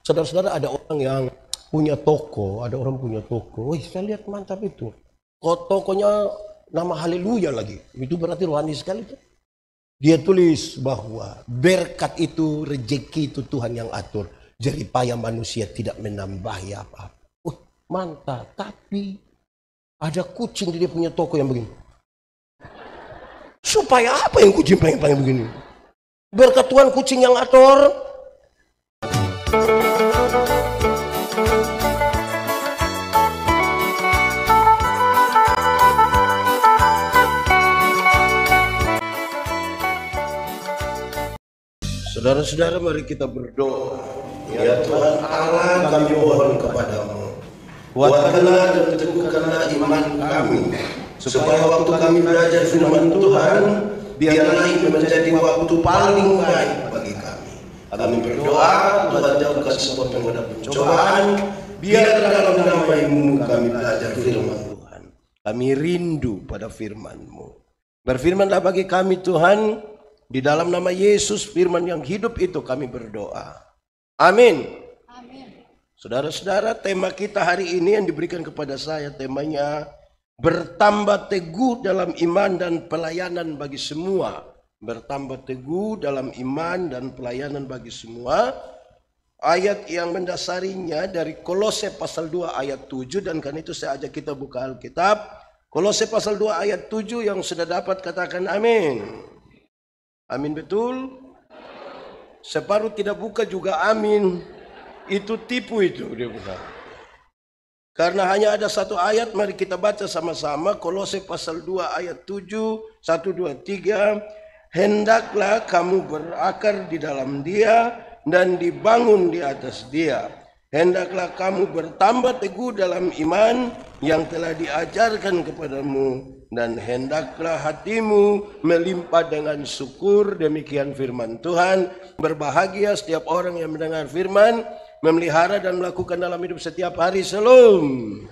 Saudara-saudara, ada orang yang punya toko, ada orang punya toko. Wih, saya lihat mantap itu. Kok tokonya nama haleluya lagi. Itu berarti rohani sekali tuh. Dia tulis bahwa berkat itu, rezeki itu Tuhan yang atur. Jeripaya manusia tidak menambahi apa-apa. Mantap. Tapi ada kucing di dia punya toko yang begini. Supaya apa yang kucing pengen begini? Berkat Tuhan kucing yang atur. Saudara-saudara, mari kita berdoa. Ya Tuhan Allah, kami mohon kepadamu, kuatkanlah dan teguhkanlah iman kami, supaya waktu kami belajar firman Tuhan, biarlah ini menjadi waktu paling baik bagi kami. Kami berdoa, Tuhan jauhkan semua pengoda pencobaan, biar dalam nama-Mu kami belajar firman Tuhan. Kami rindu pada firman-Mu. Berfirmanlah bagi kami Tuhan, di dalam nama Yesus firman yang hidup itu kami berdoa. Amin. Amin. Saudara-saudara, tema kita hari ini yang diberikan kepada saya, temanya bertambah teguh dalam iman dan pelayanan bagi semua. Bertambah teguh dalam iman dan pelayanan bagi semua. Ayat yang mendasarinya dari Kolose pasal 2 ayat 7, dan karena itu saya ajak kita buka Alkitab. Kolose pasal 2 ayat 7, yang sudah dapat katakan amin. Amin, betul? Separuh tidak buka juga amin. Itu tipu itu dia bilang. Karena hanya ada satu ayat, mari kita baca sama-sama. Kolose pasal 2 ayat 7, 1, 2, 3. Hendaklah kamu berakar di dalam Dia dan dibangun di atas Dia. Hendaklah kamu bertambah teguh dalam iman yang telah diajarkan kepadamu, dan hendaklah hatimu melimpah dengan syukur. Demikian firman Tuhan. Berbahagia setiap orang yang mendengar firman, memelihara dan melakukan dalam hidup setiap hari. Shalom.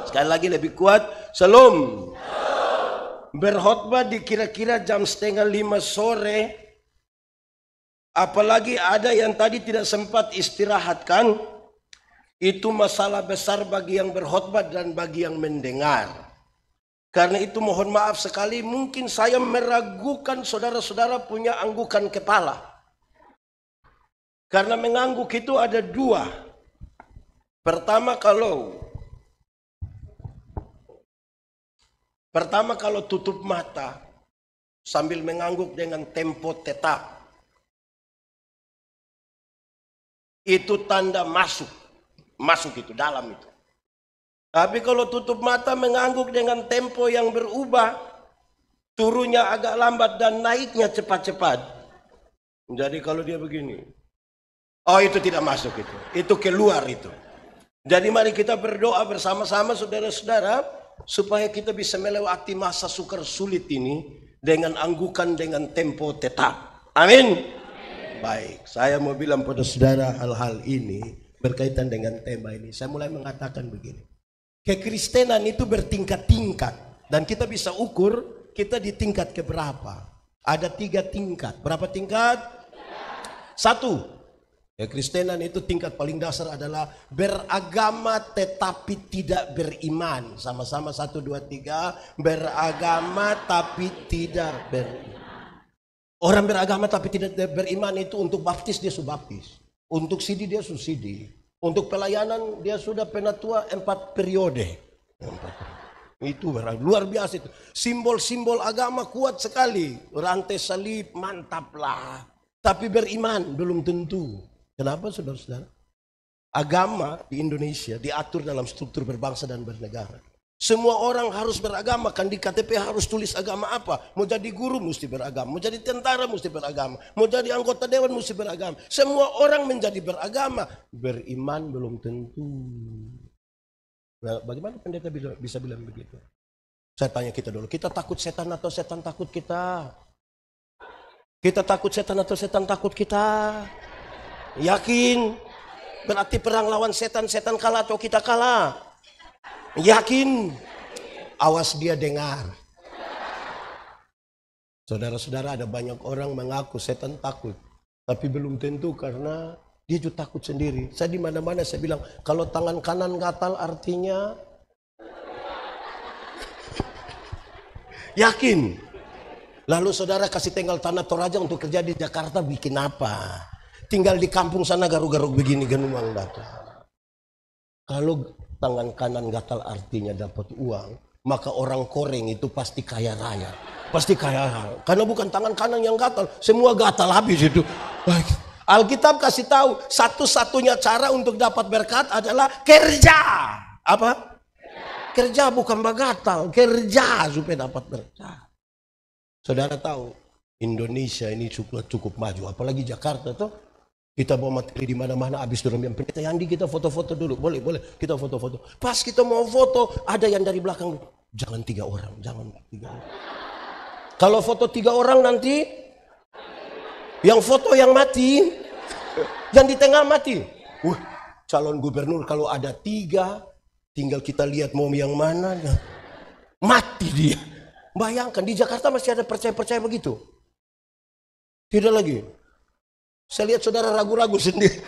Sekali lagi lebih kuat. Shalom. Berkhotbah di kira-kira jam 4:30 sore. Apalagi ada yang tadi tidak sempat istirahat kan? Itu masalah besar bagi yang berkhotbah dan bagi yang mendengar. Karena itu mohon maaf sekali, mungkin saya meragukan saudara-saudara punya anggukan kepala. Karena mengangguk itu ada dua. Pertama kalau tutup mata sambil mengangguk dengan tempo tetap, itu tanda masuk itu dalam itu. Tapi kalau tutup mata mengangguk dengan tempo yang berubah, turunnya agak lambat dan naiknya cepat-cepat. Jadi kalau dia begini, oh itu tidak masuk itu keluar itu. Jadi mari kita berdoa bersama-sama saudara-saudara, supaya kita bisa melewati masa sukar sulit ini dengan anggukan dengan tempo tetap. Amin. Baik, saya mau bilang pada saudara hal-hal ini berkaitan dengan tema ini. Saya mulai mengatakan begini. Kekristenan itu bertingkat-tingkat. Dan kita bisa ukur kita di tingkat keberapa. Ada 3 tingkat. Berapa tingkat? 1. Kekristenan itu tingkat paling dasar adalah beragama tetapi tidak beriman. Sama-sama 1, 2, 3. Beragama tapi tidak beriman. Orang beragama tapi tidak beriman itu untuk baptis dia sudah baptis. Untuk sidi dia sudah sidi. Untuk pelayanan dia sudah penatua 4 periode. Itu luar biasa itu. Simbol-simbol agama kuat sekali. Rantai salib mantaplah. Tapi beriman belum tentu. Kenapa saudara-saudara? Agama di Indonesia diatur dalam struktur berbangsa dan bernegara. Semua orang harus beragama, kan di KTP harus tulis agama apa. Mau jadi guru mesti beragama, mau jadi tentara mesti beragama, mau jadi anggota dewan mesti beragama. Semua orang menjadi beragama, beriman belum tentu. Nah, bagaimana pendeta bisa bilang begitu? Saya tanya kita dulu, kita takut setan atau setan takut kita? Kita takut setan atau setan takut kita? Yakin? Berarti perang lawan setan, setan kalah atau kita kalah? Yakin? Awas dia dengar. Saudara-saudara, ada banyak orang mengaku setan takut, tapi belum tentu karena Dia juga takut sendiri. Saya di mana-mana saya bilang, kalau tangan kanan gatal artinya yakin. Lalu saudara kasih tinggal tanah Toraja untuk kerja di Jakarta bikin apa? Tinggal di kampung sana garuk-garuk begini genuang datang. Kalau tangan kanan gatal artinya dapat uang, maka orang Koreng itu pasti kaya raya. Pasti kaya raya. Karena bukan tangan kanan yang gatal, semua gatal habis itu. Alkitab kasih tahu, satu-satunya cara untuk dapat berkat adalah kerja. Apa? Kerja bukan bagatal, kerja supaya dapat berkat. Saudara tahu, Indonesia ini cukup maju, apalagi Jakarta tuh. Kita bawa materi di mana-mana, habis dorong yang pendeta Yandi kita foto-foto dulu, boleh kita foto-foto. Pas kita mau foto, ada yang dari belakang, jangan 3 orang, jangan 3 orang. Kalau foto 3 orang nanti, yang foto yang mati, yang di tengah mati. Calon gubernur kalau ada 3, tinggal kita lihat mau yang mana, mati dia. Bayangkan di Jakarta masih ada percaya begitu. Tidak lagi. Saya lihat saudara ragu-ragu sendiri.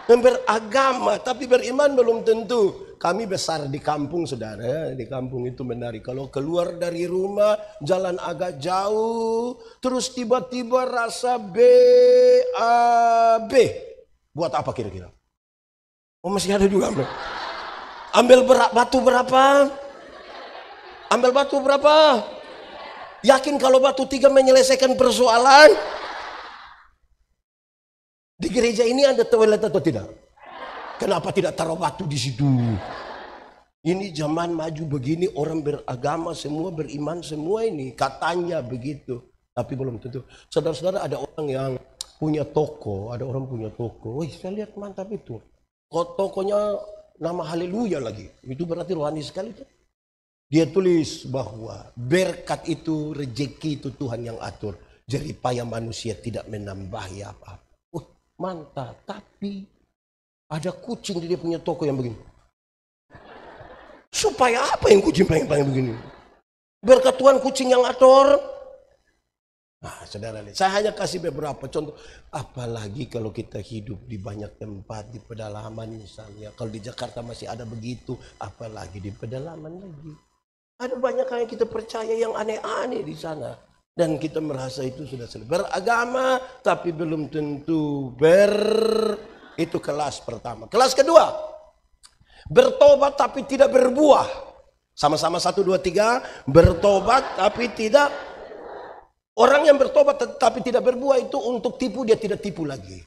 Beragama tapi beriman belum tentu. Kami besar di kampung saudara. Di kampung itu menarik. Kalau keluar dari rumah jalan agak jauh. Terus tiba-tiba rasa BAB. Buat apa kira-kira? Oh masih ada juga. Ambil batu berapa? Ambil batu berapa? Yakin kalau batu 3 menyelesaikan persoalan? Di gereja ini ada toilet atau tidak? Kenapa tidak taruh batu di situ? Ini zaman maju begini, orang beragama semua, beriman semua ini. Katanya begitu, tapi belum tentu. Saudara-saudara, ada orang yang punya toko, ada orang punya toko. Wih, saya lihat mantap itu. Kok tokonya nama haleluya lagi. Itu berarti rohani sekali tuh. Dia tulis bahwa berkat itu, rezeki itu Tuhan yang atur. Jeripaya manusia tidak menambahi apa-apa. Mantap, tapi ada kucing di dia punya toko yang begini. Supaya apa yang kucing pengen begini? Berkat Tuhan kucing yang atur. Nah, saudara lihat, saya hanya kasih beberapa contoh. Apalagi kalau kita hidup di banyak tempat, di pedalaman misalnya. Kalau di Jakarta masih ada begitu, apalagi di pedalaman lagi. Ada banyak yang kita percaya yang aneh-aneh di sana. Dan kita merasa itu sudah selesai. Beragama tapi belum tentu itu kelas pertama. Kelas kedua, bertobat tapi tidak berbuah. Sama-sama 1, 2, 3. Bertobat tapi tidak. Orang yang bertobat tapi tidak berbuah itu untuk tipu dia tidak tipu lagi.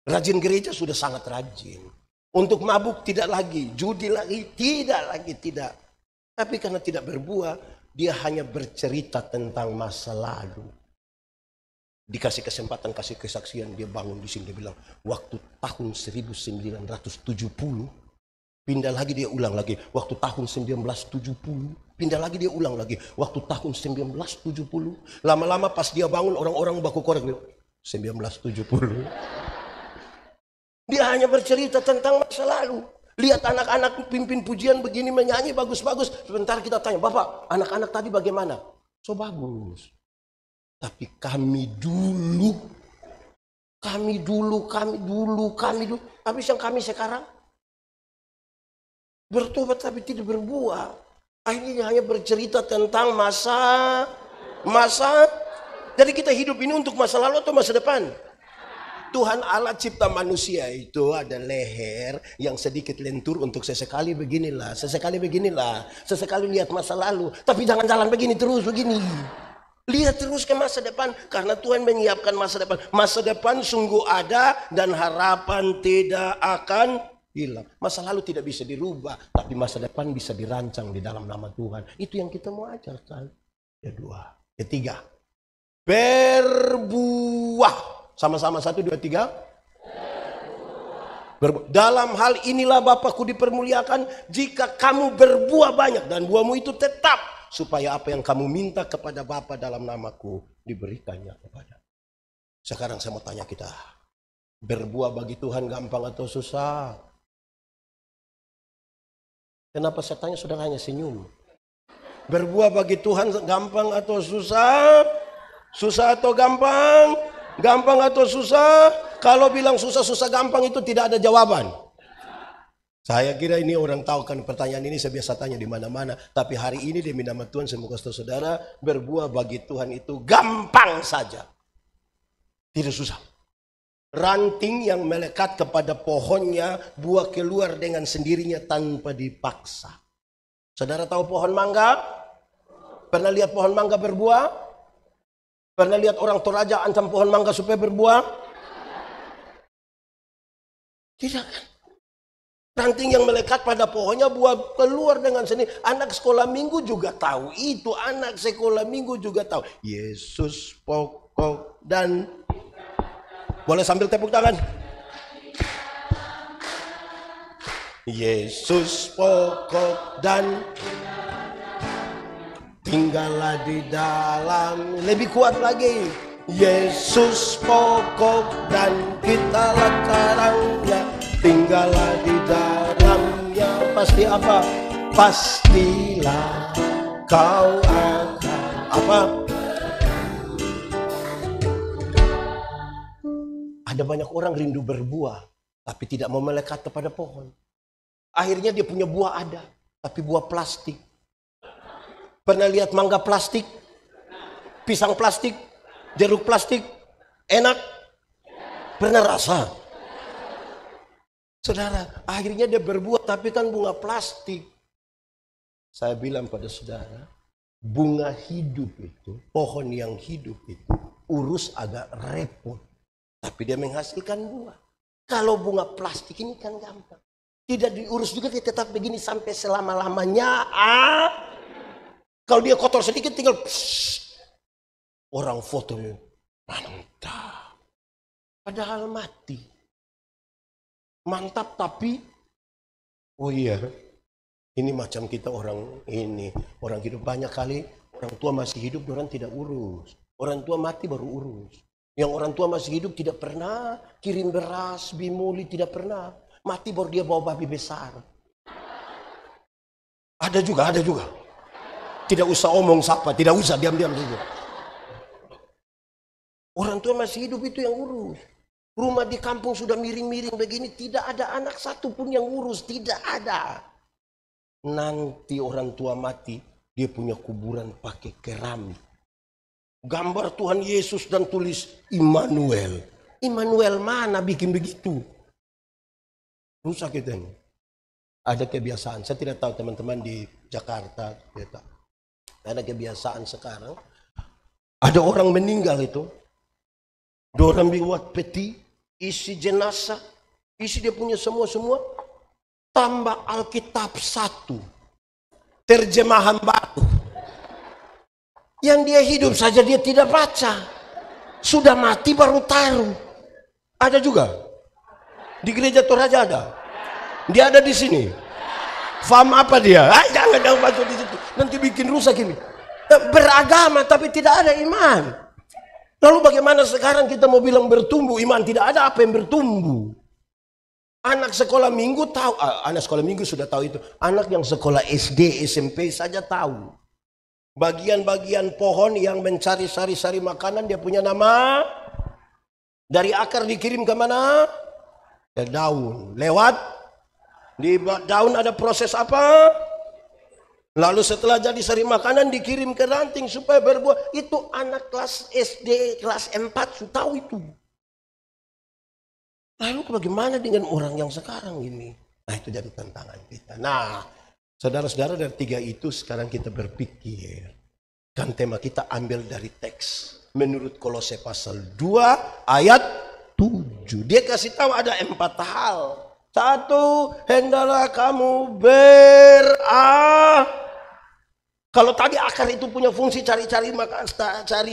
Rajin gereja sudah sangat rajin. Untuk mabuk tidak lagi. Judi lagi tidak. Tapi karena tidak berbuah, dia hanya bercerita tentang masa lalu. Dikasih kesempatan, kasih kesaksian, dia bangun di sini, dia bilang, waktu tahun 1970, pindah lagi dia ulang lagi, waktu tahun 1970, pindah lagi dia ulang lagi, waktu tahun 1970. Lama-lama pas dia bangun, orang-orang baku korek, 1970. Dia hanya bercerita tentang masa lalu. Lihat anak-anak pimpin pujian begini menyanyi bagus-bagus. Sebentar kita tanya, Bapak, anak-anak tadi bagaimana? So bagus. Tapi kami dulu. Habis yang kami sekarang. Bertobat tapi tidak berbuah. Akhirnya hanya bercerita tentang masa. Jadi kita hidup ini untuk masa lalu atau masa depan? Tuhan Allah cipta manusia itu ada leher yang sedikit lentur untuk sesekali beginilah. Sesekali lihat masa lalu. Tapi jangan jalan begini terus begini. Lihat terus ke masa depan. Karena Tuhan menyiapkan masa depan. Masa depan sungguh ada dan harapan tidak akan hilang. Masa lalu tidak bisa dirubah. Tapi masa depan bisa dirancang di dalam nama Tuhan. Itu yang kita mau ajarkan. Kedua. Ketiga. Berbuah. Sama-sama 1, 2, 3. Dalam hal inilah Bapakku dipermuliakan jika kamu berbuah banyak dan buahmu itu tetap, supaya apa yang kamu minta kepada Bapa dalam namaku diberikannya kepada. Sekarang saya mau tanya kita, berbuah bagi Tuhan gampang atau susah? Kenapa saya tanya saudara hanya senyum? Berbuah bagi Tuhan gampang atau susah? Susah atau gampang? Gampang atau susah? Kalau bilang susah-susah gampang itu tidak ada jawaban. Saya kira ini orang tahu kan pertanyaan ini saya biasa tanya di mana-mana. Tapi hari ini demi nama Tuhan saya mau kasih tahu saudara, berbuah bagi Tuhan itu gampang saja. Tidak susah. Ranting yang melekat kepada pohonnya, buah keluar dengan sendirinya tanpa dipaksa. Saudara tahu pohon mangga? Pernah lihat pohon mangga berbuah? Pernah lihat orang Toraja ancam pohon mangga supaya berbuah? Tidak kan? Ranting yang melekat pada pohonnya buah keluar dengan sendiri. Anak sekolah minggu juga tahu itu. Anak sekolah minggu juga tahu. Yesus pokok dan... Boleh sambil tepuk tangan. Yesus pokok dan tinggallah di dalam. Lebih kuat lagi. Yesus pokok dan kitalah caranya. Tinggallah di dalamnya. Pasti apa? Pastilah kau akan apa? Ada banyak orang rindu berbuah, tapi tidak mau melekat kepada pohon. Akhirnya dia punya buah ada, tapi buah plastik. Pernah lihat mangga plastik? Pisang plastik? Jeruk plastik? Enak? Pernah rasa? Saudara, akhirnya dia berbuah tapi kan bunga plastik. Saya bilang pada saudara, bunga hidup itu, pohon yang hidup itu, urus agak repot. Tapi dia menghasilkan buah. Kalau bunga plastik ini kan gampang. Tidak diurus juga dia tetap begini sampai selama-lamanya. Kalau dia kotor sedikit tinggal orang fotonya mantap. Padahal mati. Mantap tapi oh iya ini macam kita orang ini orang hidup banyak kali orang tua masih hidup orang tidak urus, orang tua mati baru urus. Yang orang tua masih hidup tidak pernah kirim beras bimoli, tidak pernah, mati baru dia bawa babi besar. Ada juga tidak usah omong siapa, tidak usah diam-diam saja. Orang tua masih hidup itu yang urus. Rumah di kampung sudah miring-miring begini, tidak ada anak satu pun yang urus, tidak ada. Nanti orang tua mati, dia punya kuburan pakai keramik. Gambar Tuhan Yesus dan tulis Immanuel. Immanuel mana bikin begitu? Rusak itu. Ada kebiasaan, saya tidak tahu teman-teman di Jakarta, ada kebiasaan sekarang. Ada orang meninggal itu, orang buat peti, isi jenazah, isi dia punya semua, tambah Alkitab 1, terjemahan baru. Yang dia hidup saja dia tidak baca, sudah mati baru taruh. Ada juga di gereja Toraja ada, dia ada di sini. Faham apa dia? Jangan masuk di situ, nanti bikin rusak ini. Beragama tapi tidak ada iman. Lalu bagaimana sekarang kita mau bilang bertumbuh iman? Tidak ada apa yang bertumbuh. Anak sekolah minggu tahu, anak sekolah minggu sudah tahu itu. Anak yang sekolah SD, SMP saja tahu. Bagian-bagian pohon yang mencari sari-sari makanan dia punya nama. Dari akar dikirim ke mana? Ke daun. Lewat di daun ada proses apa? Lalu setelah jadi sari makanan dikirim ke ranting supaya berbuah. Itu anak kelas SD, kelas 4 sudah tahu itu. Lalu bagaimana dengan orang yang sekarang ini? Nah itu jadi tantangan kita. Nah saudara-saudara dari 3 itu sekarang kita berpikir. Kan tema kita ambil dari teks. Menurut Kolose pasal 2 ayat 7. Dia kasih tahu ada 4 hal. 1, hendaklah kamu kalau tadi akar itu punya fungsi cari-cari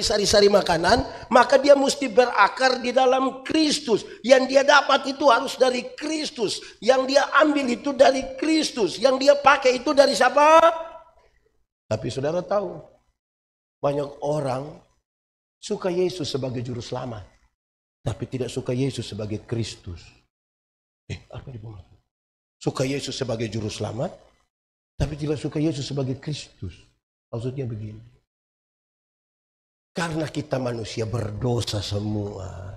sari-sari makanan, maka dia mesti berakar di dalam Kristus. Yang dia dapat itu harus dari Kristus. Yang dia ambil itu dari Kristus. Yang dia pakai itu dari siapa? Tapi saudara tahu, banyak orang suka Yesus sebagai juru selamat, tapi tidak suka Yesus sebagai Kristus. Apa dibuat? Suka Yesus sebagai juru selamat, tapi tidak suka Yesus sebagai Kristus. Maksudnya begini. Karena kita manusia berdosa semua,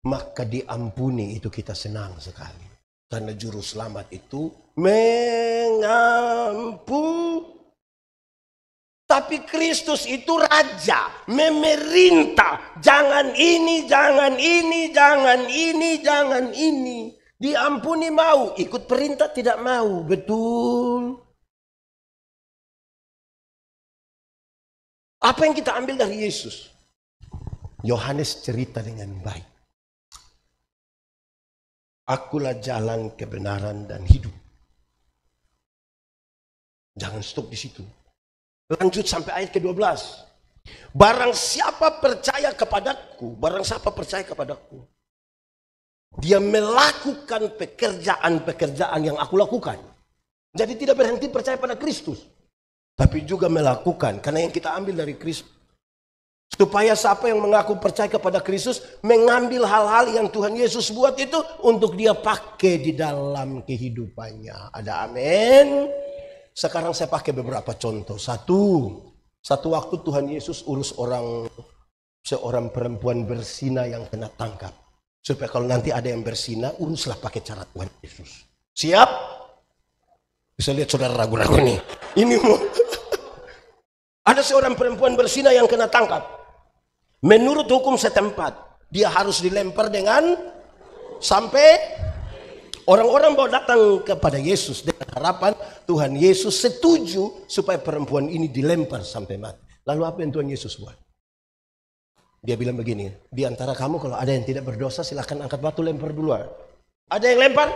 maka diampuni, itu kita senang sekali. Karena juru selamat itu mengampuni. Tapi Kristus itu raja, memerintah. Jangan ini, jangan ini, jangan ini, jangan ini. Diampuni mau, ikut perintah tidak mau. Betul. Apa yang kita ambil dari Yesus? Yohanes cerita dengan baik. Akulah jalan, kebenaran, dan hidup. Jangan stop di situ. Lanjut sampai ayat ke-12. Barang siapa percaya kepadaku, dia melakukan pekerjaan-pekerjaan yang aku lakukan. Jadi tidak berhenti percaya pada Kristus, tapi juga melakukan. Karena yang kita ambil dari Kristus. Supaya siapa yang mengaku percaya kepada Kristus, mengambil hal-hal yang Tuhan Yesus buat itu untuk dia pakai di dalam kehidupannya. Ada amin. Sekarang saya pakai beberapa contoh. Satu waktu Tuhan Yesus urus seorang perempuan berzina yang kena tangkap. Supaya kalau nanti ada yang berzina, uruslah pakai cara Tuhan Yesus. Siap? Bisa lihat saudara ragu-ragu nih. Ini mau. Ada seorang perempuan berzina yang kena tangkap. Menurut hukum setempat, dia harus dilempar dengan sampai orang-orang mau datang kepada Yesus dengan harapan Tuhan Yesus setuju supaya perempuan ini dilempar sampai mati. Lalu apa yang Tuhan Yesus buat? Dia bilang begini, di antara kamu kalau ada yang tidak berdosa silahkan angkat batu lempar duluan. Ada yang lempar?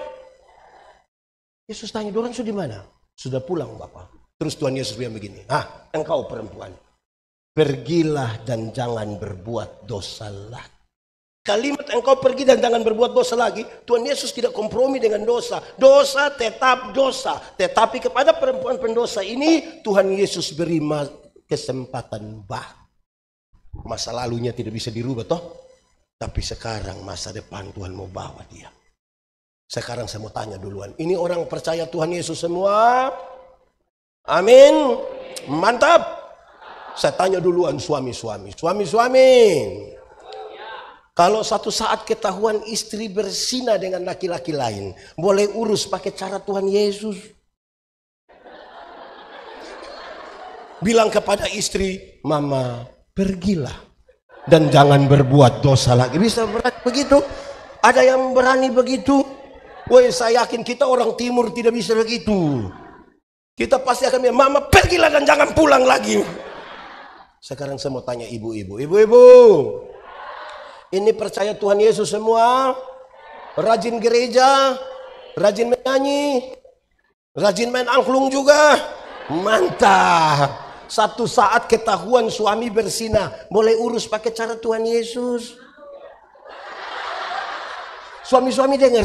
Yesus tanya, dorang sudah di mana? Sudah pulang Bapak. Terus Tuhan Yesus bilang begini, engkau perempuan, pergilah dan jangan berbuat dosa lagi. Kalimat engkau pergi dan jangan berbuat dosa lagi, Tuhan Yesus tidak kompromi dengan dosa. Dosa tetap dosa. Tetapi kepada perempuan pendosa ini, Tuhan Yesus beri kesempatan masa lalunya tidak bisa dirubah toh. Tapi sekarang masa depan Tuhan mau bawa dia. Sekarang saya mau tanya duluan, ini orang percaya Tuhan Yesus semua? Amin. Mantap. Saya tanya duluan suami-suami. Kalau satu saat ketahuan istri berzina dengan laki-laki lain, boleh urus pakai cara Tuhan Yesus. Bilang kepada istri, Mama, pergilah dan jangan berbuat dosa lagi. Bisa begitu? Ada yang berani begitu? Woi, saya yakin kita orang timur tidak bisa begitu. Kita pasti akan bilang, Mama pergilah dan jangan pulang lagi. Sekarang saya mau tanya ibu-ibu. Ibu-ibu, ini percaya Tuhan Yesus semua? Rajin gereja? Rajin menyanyi? Rajin main angklung juga? Mantap. Satu saat ketahuan suami berzina, boleh urus pakai cara Tuhan Yesus. Suami-suami dengar.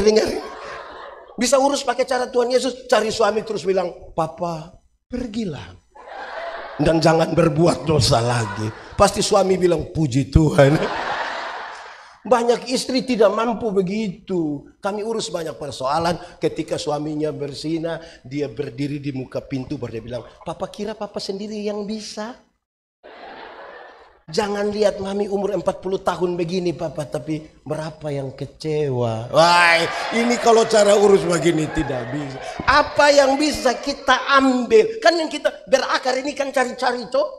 Bisa urus pakai cara Tuhan Yesus. Cari suami terus bilang, Papa pergilah dan jangan berbuat dosa lagi. Pasti suami bilang, puji Tuhan. Banyak istri tidak mampu begitu. Kami urus banyak persoalan. Ketika suaminya berzina, dia berdiri di muka pintu baru dia bilang, Papa kira Papa sendiri yang bisa. Jangan lihat mami umur 40 tahun begini Papa, tapi berapa yang kecewa. Wah, ini kalau cara urus begini tidak bisa. Apa yang bisa kita ambil? Kan yang kita berakar ini kan cari-cari toh.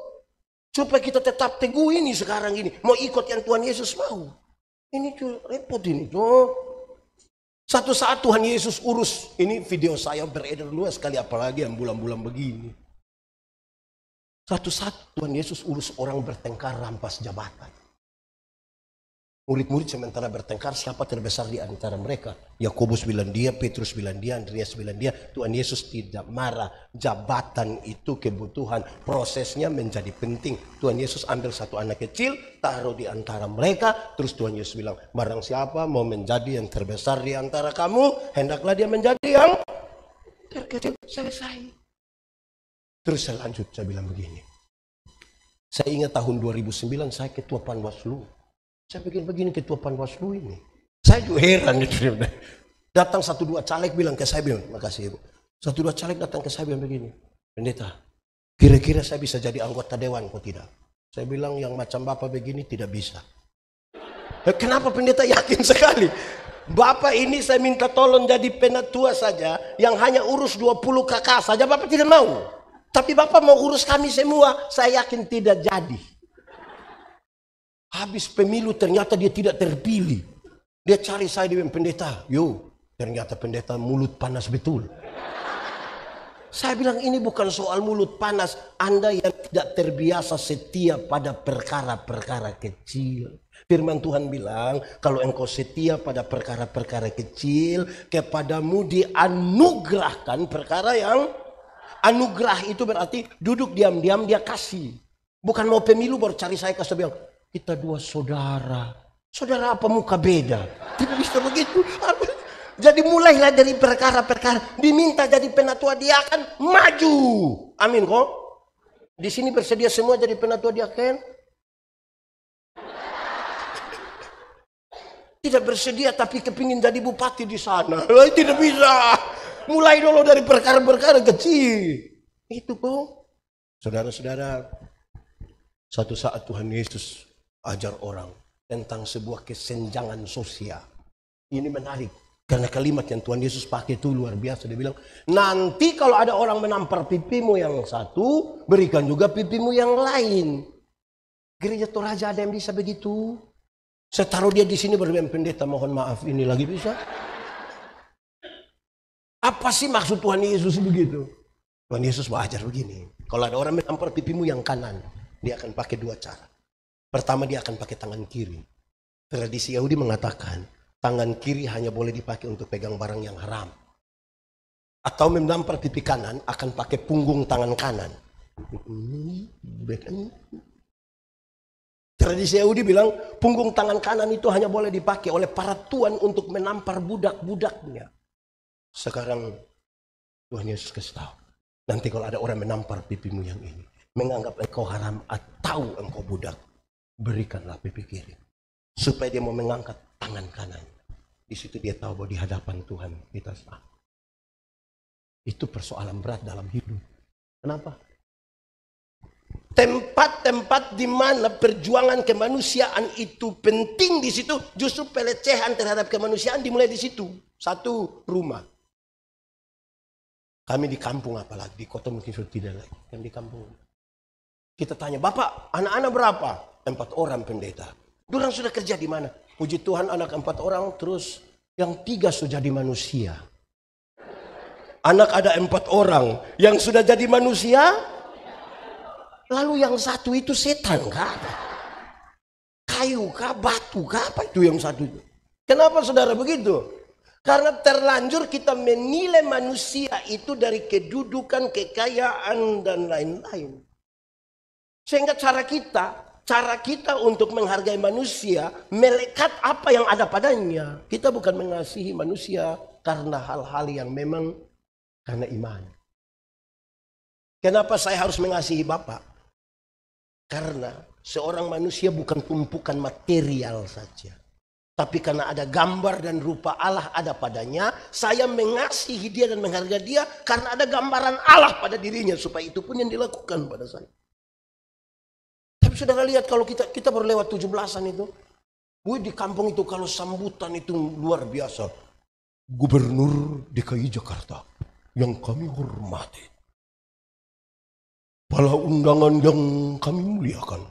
Supaya kita tetap teguh ini sekarang ini. Mau ikut yang Tuhan Yesus mau. Ini tuh repot ini tuh. Satu saat Tuhan Yesus urus. Ini video saya beredar luas sekali, apalagi yang bulan-bulan begini. Satu saat Tuhan Yesus urus orang bertengkar rampas jabatan. Murid-murid sementara bertengkar, siapa terbesar di antara mereka? Yakobus bilang dia, Petrus bilang dia, Andreas bilang dia. Tuhan Yesus tidak marah. Jabatan itu kebutuhan. Prosesnya menjadi penting. Tuhan Yesus ambil satu anak kecil, taruh di antara mereka. Terus Tuhan Yesus bilang, barang siapa mau menjadi yang terbesar di antara kamu, hendaklah dia menjadi yang terkecil. Selesai. Terus saya lanjut, saya bilang begini. Saya ingat tahun 2009 saya ketua Panwaslu. Saya bikin begini ketua Panwaslu ini. Saya juga heran. Datang 1-2 caleg bilang ke saya, bilang, makasih Ibu. 1-2 caleg datang ke saya bilang begini. Pendeta, kira-kira saya bisa jadi anggota dewan kok tidak? Saya bilang yang macam Bapak begini tidak bisa. Kenapa pendeta yakin sekali? Bapak ini saya minta tolong jadi penatua saja, yang hanya urus 20 kakak saja Bapak tidak mau. Tapi Bapak mau urus kami semua, saya yakin tidak jadi. Habis pemilu ternyata dia tidak terpilih. Dia cari saya dengan pendeta. Yo, ternyata pendeta mulut panas betul. Saya bilang ini bukan soal mulut panas. Anda yang tidak terbiasa setia pada perkara-perkara kecil. Firman Tuhan bilang, kalau engkau setia pada perkara-perkara kecil, kepadamu dianugerahkan perkara yang anugerah. Itu berarti duduk diam-diam dia kasih. Bukan mau pemilu baru cari saya kasih bilang, kita dua saudara. Saudara apa muka beda? Tidak bisa begitu. Jadi mulailah dari perkara-perkara. Diminta jadi penatua, dia akan maju. Amin kok. Di sini bersedia semua jadi penatua diaken? Tidak bersedia tapi kepingin jadi bupati di sana. Tidak bisa. Mulai dulu dari perkara-perkara kecil. Itu kok. Saudara-saudara, suatu saat Tuhan Yesus ajar orang tentang sebuah kesenjangan sosial. Ini menarik. Karena kalimat yang Tuhan Yesus pakai itu luar biasa. Dia bilang, nanti kalau ada orang menampar pipimu yang satu, berikan juga pipimu yang lain. Gereja Toraja ada yang bisa begitu? Saya taruh dia di sini berbilang, pendeta mohon maaf ini lagi bisa? Apa sih maksud Tuhan Yesus begitu? Tuhan Yesus mau ajar begini. Kalau ada orang menampar pipimu yang kanan, dia akan pakai dua cara. Pertama dia akan pakai tangan kiri. Tradisi Yahudi mengatakan, tangan kiri hanya boleh dipakai untuk pegang barang yang haram. Atau menampar pipi kanan akan pakai punggung tangan kanan. Tradisi Yahudi bilang punggung tangan kanan itu hanya boleh dipakai oleh para tuan untuk menampar budak-budaknya. Sekarang Tuhan Yesus kasih tahu. Nanti kalau ada orang menampar pipimu yang ini, menganggap engkau haram atau engkau budak, berikanlah pipi kiri. Supaya dia mau mengangkat tangan kanan. Di situ dia tahu bahwa di hadapan Tuhan kita sah. Itu persoalan berat dalam hidup. Kenapa? Tempat-tempat di mana perjuangan kemanusiaan itu penting, di situ justru pelecehan terhadap kemanusiaan dimulai di situ. Satu, rumah. Kami di kampung apalagi, di kota mungkin sudah tidak lagi. Kami di kampung. Kita tanya, Bapak, anak-anak berapa? 4 orang pendeta. Durang sudah kerja di mana? Puji Tuhan anak 4 orang, terus yang 3 sudah jadi manusia. Anak ada 4 orang, yang sudah jadi manusia, lalu yang 1 itu setan kah? Kayu kah? Batu kah? Apa itu yang 1 itu? Kenapa saudara begitu? Karena terlanjur kita menilai manusia itu dari kedudukan, kekayaan, dan lain-lain. Sehingga cara kita untuk menghargai manusia melekat apa yang ada padanya. Kita bukan mengasihi manusia karena hal-hal yang memang karena iman. Kenapa saya harus mengasihi Bapak? Karena seorang manusia bukan tumpukan material saja. Tapi karena ada gambar dan rupa Allah ada padanya, saya mengasihi dia dan menghargai dia karena ada gambaran Allah pada dirinya. Supaya itu pun yang dilakukan pada saya. Tapi saudara lihat kalau kita baru lewat 17-an itu. Di kampung itu kalau sambutan itu luar biasa. Gubernur DKI Jakarta yang kami hormati. Para undangan yang kami muliakan.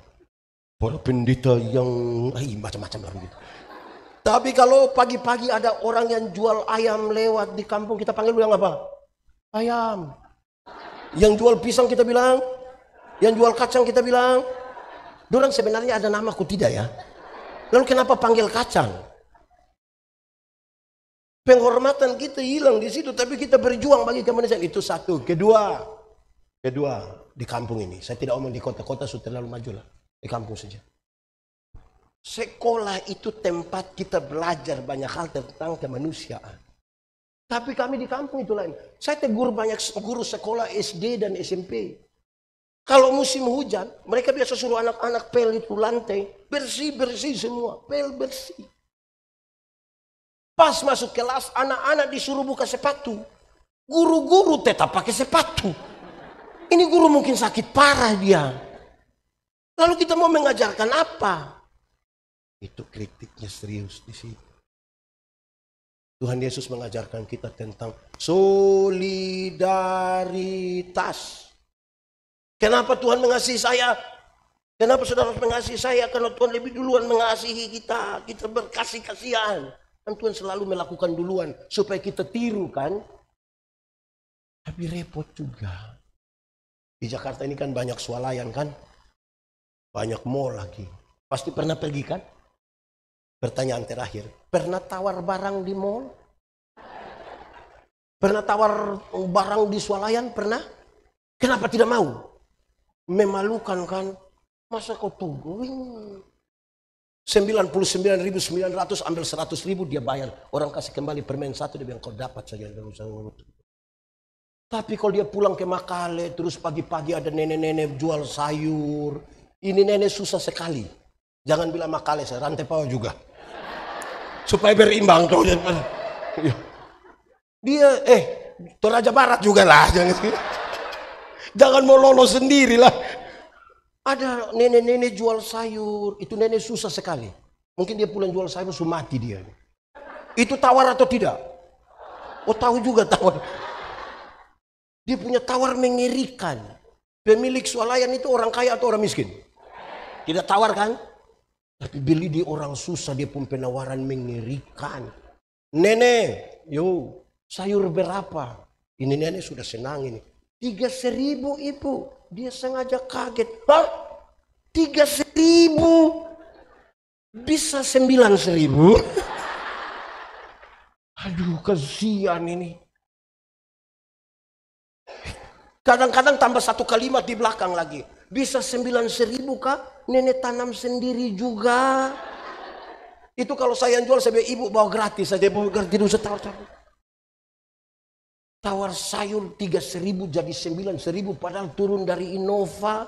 Para pendeta yang macam-macam lah begitu. Tapi kalau pagi-pagi ada orang yang jual ayam lewat di kampung, kita panggil bilang apa? Ayam. Yang jual pisang kita bilang. Yang jual kacang kita bilang. Dorang sebenarnya ada namaku tidak ya? Lalu kenapa panggil kacang? Penghormatan kita hilang di situ, tapi kita berjuang bagi kemanusiaan. Itu satu. Kedua, di kampung ini. Saya tidak omong di kota-kota sudah terlalu maju lah. Di kampung saja. Sekolah itu tempat kita belajar banyak hal tentang kemanusiaan. Tapi kami di kampung itu lain. Saya tegur banyak guru sekolah SD dan SMP. Kalau musim hujan, mereka biasa suruh anak-anak pel itu lantai. Bersih-bersih semua. Pel bersih. Pas masuk kelas, anak-anak disuruh buka sepatu. Guru-guru tetap pakai sepatu. Ini guru mungkin sakit parah dia. Lalu kita mau mengajarkan apa? Itu kritiknya serius di sini. Tuhan Yesus mengajarkan kita tentang solidaritas. Kenapa Tuhan mengasihi saya? Kenapa saudara mengasihi saya? Karena Tuhan lebih duluan mengasihi kita. Kita berkasih kasihan. Dan Tuhan selalu melakukan duluan supaya kita tiru kan. Tapi repot juga. Di Jakarta ini kan banyak swalayan kan. Banyak mall lagi. Pasti pernah pergi kan? Pertanyaan terakhir. Pernah tawar barang di mall? Pernah tawar barang di swalayan? Pernah? Kenapa tidak mau? Memalukan kan? Masa kau tungguin? 99.900 ambil 100.000 dia bayar. Orang kasih kembali permen satu dia bilang kau dapat saja. Tapi kalau dia pulang ke Makale terus pagi-pagi ada nenek-nenek jual sayur. Ini nenek susah sekali. Jangan bilang Makale, saya Rantai Pawa juga. Supaya berimbang. Dia, Toraja Barat juga lah. Jangan mau lolos sendiri lah. Ada nenek-nenek jual sayur. Itu nenek susah sekali. Mungkin dia pulang jual sayur, sudah mati dia. Itu tawar atau tidak? Oh tahu juga tawar. Dia punya tawar mengerikan. Pemilik swalayan itu orang kaya atau orang miskin? Tidak tawar kan? Tapi beli di orang susah dia pun penawaran mengerikan. Nenek, sayur berapa? Ini nenek sudah senang ini. 3.000 ibu. Dia sengaja kaget. Hah? 3.000? Bisa 9.000? Aduh kasihan ini. Kadang-kadang tambah satu kalimat di belakang lagi. Bisa 9.000 kah? Nenek tanam sendiri juga. Itu kalau saya yang jual, saya bilang ibu bawa gratis saja. Tidak usah tawar-tawar. Tawar sayur 3.000 jadi 9.000 padahal turun dari Innova.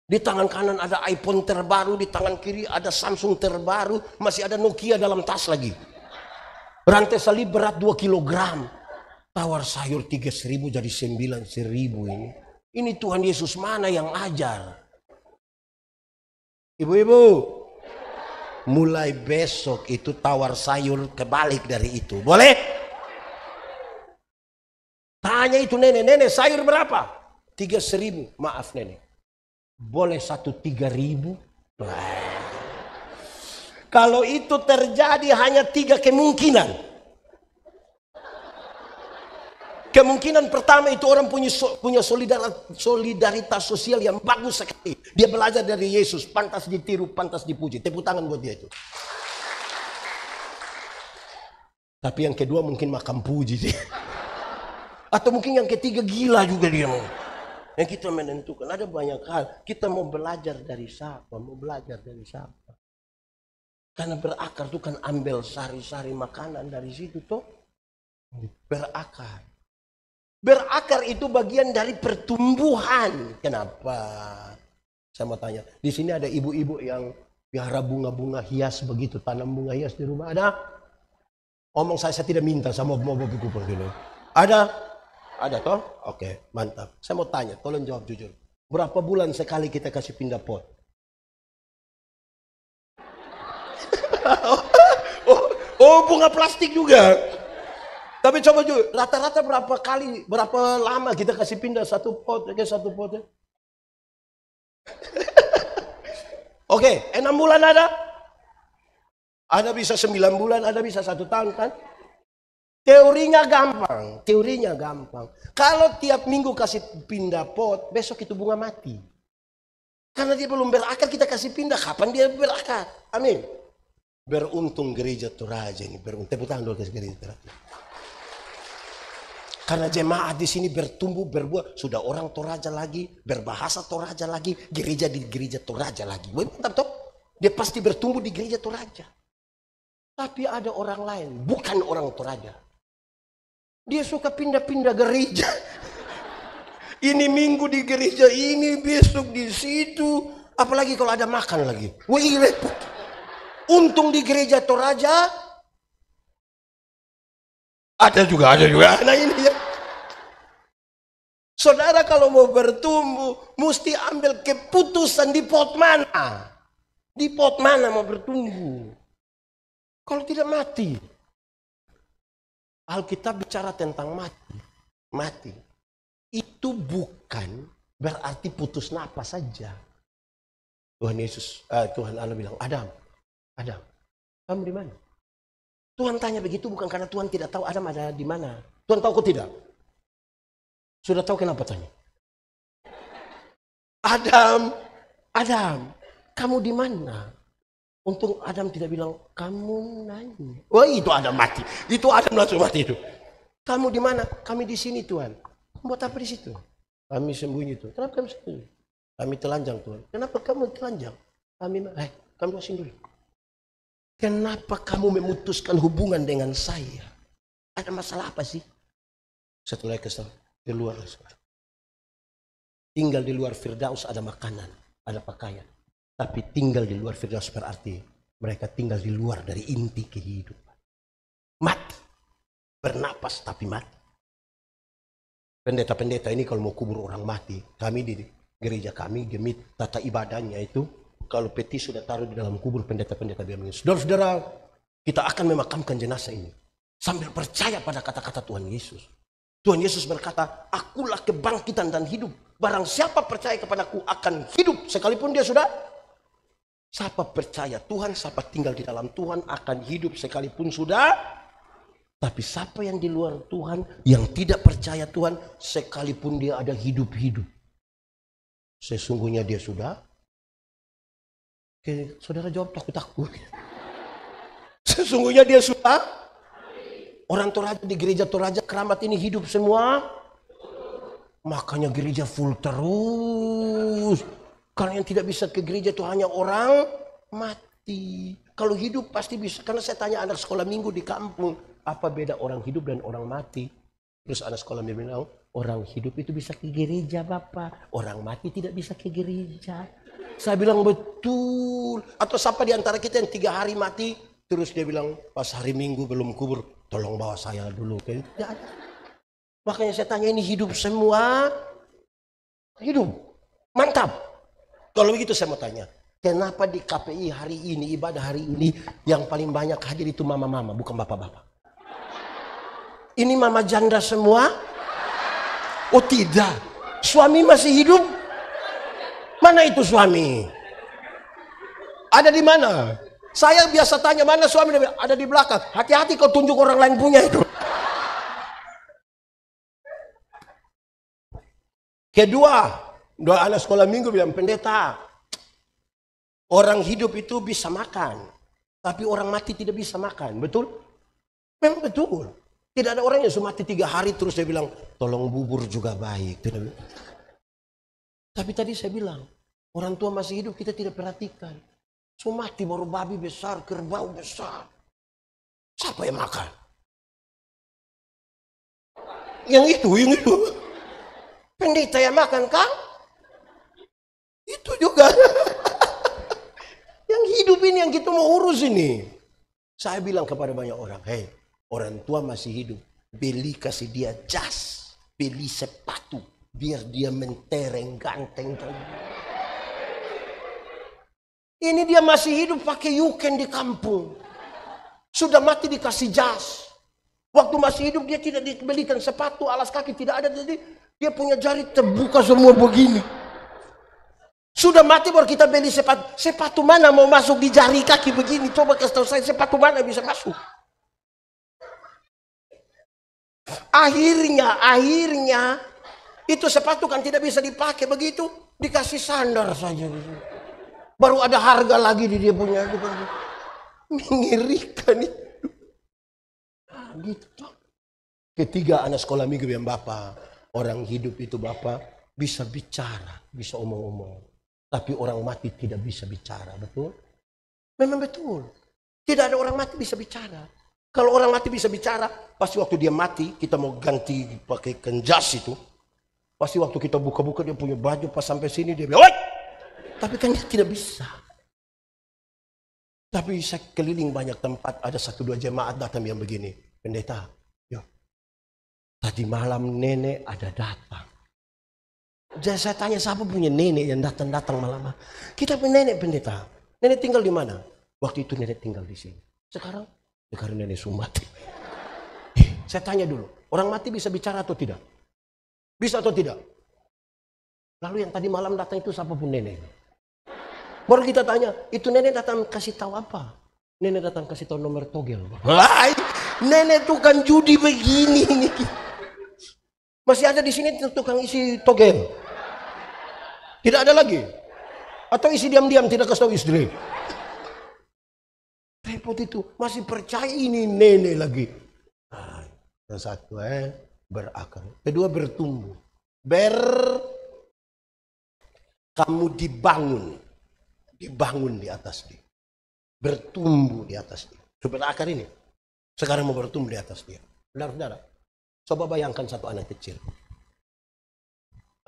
Di tangan kanan ada iPhone terbaru, di tangan kiri ada Samsung terbaru, masih ada Nokia dalam tas lagi. Rantai salib berat 2 kilogram. Tawar sayur 3.000 jadi 9.000 ini. Ini Tuhan Yesus mana yang ajar? Ibu-ibu, mulai besok itu tawar sayur kebalik dari itu. Boleh? Tanya itu nenek sayur berapa? 3.000. Maaf nenek. Boleh 3.000? Kalau itu terjadi hanya 3 kemungkinan. Kemungkinan pertama itu orang punya solidaritas sosial yang bagus sekali. Dia belajar dari Yesus, pantas ditiru, pantas dipuji. Tepuk tangan buat dia itu. Tapi yang kedua mungkin makan puji dia. Atau mungkin yang ketiga gila juga dia mau. Yang kita menentukan ada banyak hal. Kita mau belajar dari siapa? Mau belajar dari siapa? Karena berakar itu kan ambil sari-sari makanan dari situ toh. Berakar. Berakar itu bagian dari pertumbuhan. Kenapa? Saya mau tanya. Di sini ada ibu-ibu yang piara bunga-bunga hias begitu. Tanam bunga hias di rumah. Ada? Omong saya tidak minta. Saya mau buku dulu. Ada? Ada toh? Oke, mantap. Saya mau tanya. Tolong jawab jujur. Berapa bulan sekali kita kasih pindah pot? Bunga plastik juga. Tapi coba juga, rata-rata berapa lama kita kasih pindah satu pot ya? Oke, 6 bulan ada? Ada bisa 9 bulan, ada bisa 1 tahun kan? Teorinya gampang. Kalau tiap minggu kasih pindah pot, besok itu bunga mati. Karena dia belum berakar, kita kasih pindah. Kapan dia berakar? Amin. Beruntung gereja Toraja ini. Tepuk tangan dulu ke gereja Toraja. Karena jemaat di sini bertumbuh, berbuah. Sudah orang Toraja lagi, berbahasa Toraja lagi, gereja di gereja Toraja lagi. Mantap toh? Dia pasti bertumbuh di gereja Toraja. Tapi ada orang lain, bukan orang Toraja. Dia suka pindah-pindah gereja. Ini minggu di gereja ini, besok di situ. Apalagi kalau ada makan lagi. Wah, repot. Untung di gereja Toraja ada juga. Nah ini ya. Saudara kalau mau bertumbuh, mesti ambil keputusan di pot mana. Di pot mana mau bertumbuh? Kalau tidak mati. Alkitab bicara tentang mati. Mati. Itu bukan berarti putus napas saja. Tuhan Allah bilang, Adam, kamu di mana? Tuhan tanya begitu bukan karena Tuhan tidak tahu Adam ada di mana. Tuhan tahu kok tidak? Sudah tahu kenapa tanya? Adam, kamu di mana? Untung Adam tidak bilang, kamu nanya. Oh itu Adam mati. Itu Adam langsung mati itu. Kamu di mana? Kami di sini Tuhan. Buat apa di situ? Kami sembunyi Tuhan. Kenapa kami sembunyi? Kami telanjang Tuhan. Kenapa kamu telanjang? Kamu luasin dulu. Kenapa kamu memutuskan hubungan dengan saya? Ada masalah apa sih? Setelah kesal, di luar. Tinggal di luar Firdaus ada makanan, ada pakaian. Tapi tinggal di luar Firdaus berarti mereka tinggal di luar dari inti kehidupan. Mati. Bernapas tapi mati. Pendeta-pendeta ini kalau mau kubur orang mati, kami di gereja kami, gemit tata ibadahnya itu, kalau peti sudah taruh di dalam kubur pendeta-pendeta bilang, saudara-saudara, kita akan memakamkan jenazah ini. Sambil percaya pada kata-kata Tuhan Yesus. Tuhan Yesus berkata, akulah kebangkitan dan hidup. Barang siapa percaya kepadaku akan hidup. Sekalipun dia sudah. Siapa percaya Tuhan, siapa tinggal di dalam Tuhan akan hidup sekalipun sudah. Tapi siapa yang di luar Tuhan, yang tidak percaya Tuhan, sekalipun dia ada hidup-hidup. Sesungguhnya dia sudah. Oke, saudara jawab takut-takut. Sesungguhnya dia sudah. Orang Toraja di gereja Toraja Keramat ini hidup semua. Makanya gereja full terus. Karena yang tidak bisa ke gereja itu hanya orang mati. Kalau hidup pasti bisa. Karena saya tanya anak sekolah minggu di kampung. Apa beda orang hidup dan orang mati? Terus anak sekolah bilang, orang hidup itu bisa ke gereja Bapak. Orang mati tidak bisa ke gereja. Saya bilang betul. Atau siapa di antara kita yang 3 hari mati. Terus dia bilang pas hari Minggu belum kubur. Tolong bawa saya dulu. Tidak ada. Makanya saya tanya ini hidup semua. Hidup. Mantap. Kalau begitu saya mau tanya. Kenapa di KPI hari ini, ibadah hari ini. Yang paling banyak hadir itu mama-mama. Bukan bapak-bapak. Ini mama janda semua? Oh tidak. Suami masih hidup? Mana itu suami? Ada di mana? Saya biasa tanya mana suami, ada di belakang. Hati-hati kau tunjuk orang lain punya itu. Kedua, dua anak sekolah minggu bilang, pendeta, orang hidup itu bisa makan. Tapi orang mati tidak bisa makan. Betul? Memang betul. Tidak ada orang yang sudah mati 3 hari terus dia bilang, tolong bubur juga baik. Tapi tadi saya bilang, orang tua masih hidup kita tidak perhatikan. So mati baru babi besar, kerbau besar. Siapa yang makan? Yang itu. Pendeta yang makan kan? Itu juga. Yang hidup ini yang kita mau urus ini. Saya bilang kepada banyak orang, hei, orang tua masih hidup, beli kasih dia jas, beli sepatu, biar dia mentereng ganteng. Ini dia masih hidup pakai yuken di kampung. Sudah mati dikasih jas. Waktu masih hidup dia tidak dibelikan sepatu, alas kaki tidak ada, jadi dia punya jari terbuka semua begini. Sudah mati baru kita beli sepatu. Sepatu mana mau masuk di jari kaki begini? Coba kasih tahu saya sepatu mana bisa masuk. Akhirnya itu sepatu kan tidak bisa dipakai begitu, dikasih sandal saja. Baru ada harga lagi di dia punya. Mengerikan itu. Gitu. Ketiga anak sekolah minggu yang Bapak, orang hidup itu Bapak bisa bicara, bisa omong-omong. Tapi orang mati tidak bisa bicara, betul? Memang betul. Tidak ada orang mati bisa bicara. Kalau orang mati bisa bicara, pasti waktu dia mati, kita mau ganti pakai jas itu. Pasti waktu kita buka-buka dia punya baju, pas sampai sini dia bilang, "Woi!" Tapi kan dia tidak bisa. Tapi saya keliling banyak tempat, ada 1-2 jemaat datang yang begini. Pendeta, yo, tadi malam nenek ada datang. Jadi saya tanya siapa punya nenek yang datang-datang malam. Kita punya nenek pendeta. Nenek tinggal di mana? Waktu itu nenek tinggal di sini. Sekarang nenek sudah mati. Saya tanya dulu, orang mati bisa bicara atau tidak? Bisa atau tidak? Lalu yang tadi malam datang itu siapapun nenek. Baru kita tanya, itu nenek datang kasih tahu apa? Nenek datang kasih tahu nomor togel. Nenek tukang judi begini nih. Masih ada di sini tukang isi togel. Tidak ada lagi. Atau isi diam-diam tidak kasih tahu istri. Repot itu, masih percaya ini nenek lagi. Yang satu berakar, kedua bertumbuh. Kamu dibangun di atas dia. Bertumbuh di atas dia. Seperti akar ini. Sekarang mau bertumbuh di atas dia. Saudara-saudara, coba bayangkan satu anak kecil.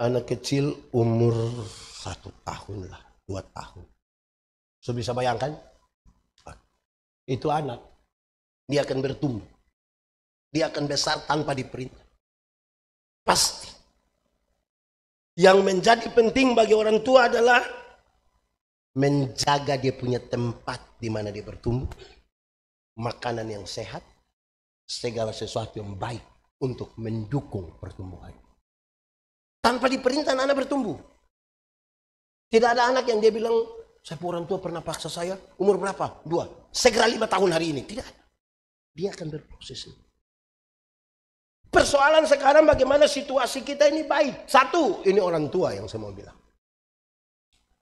Anak kecil umur 1 tahun lah, 2 tahun. So bisa bayangkan? Itu anak, dia akan bertumbuh. Dia akan besar tanpa diperintah. Pasti. Yang menjadi penting bagi orang tua adalah menjaga dia punya tempat di mana dia bertumbuh. Makanan yang sehat. Segala sesuatu yang baik untuk mendukung pertumbuhan. Tanpa diperintah anak bertumbuh. Tidak ada anak yang dia bilang, saya orang tua pernah paksa saya, umur berapa? 2. Segera 5 tahun hari ini. Tidak ada. Dia akan berproses. Persoalan sekarang bagaimana situasi kita ini baik. Satu, ini orang tua yang saya mau bilang.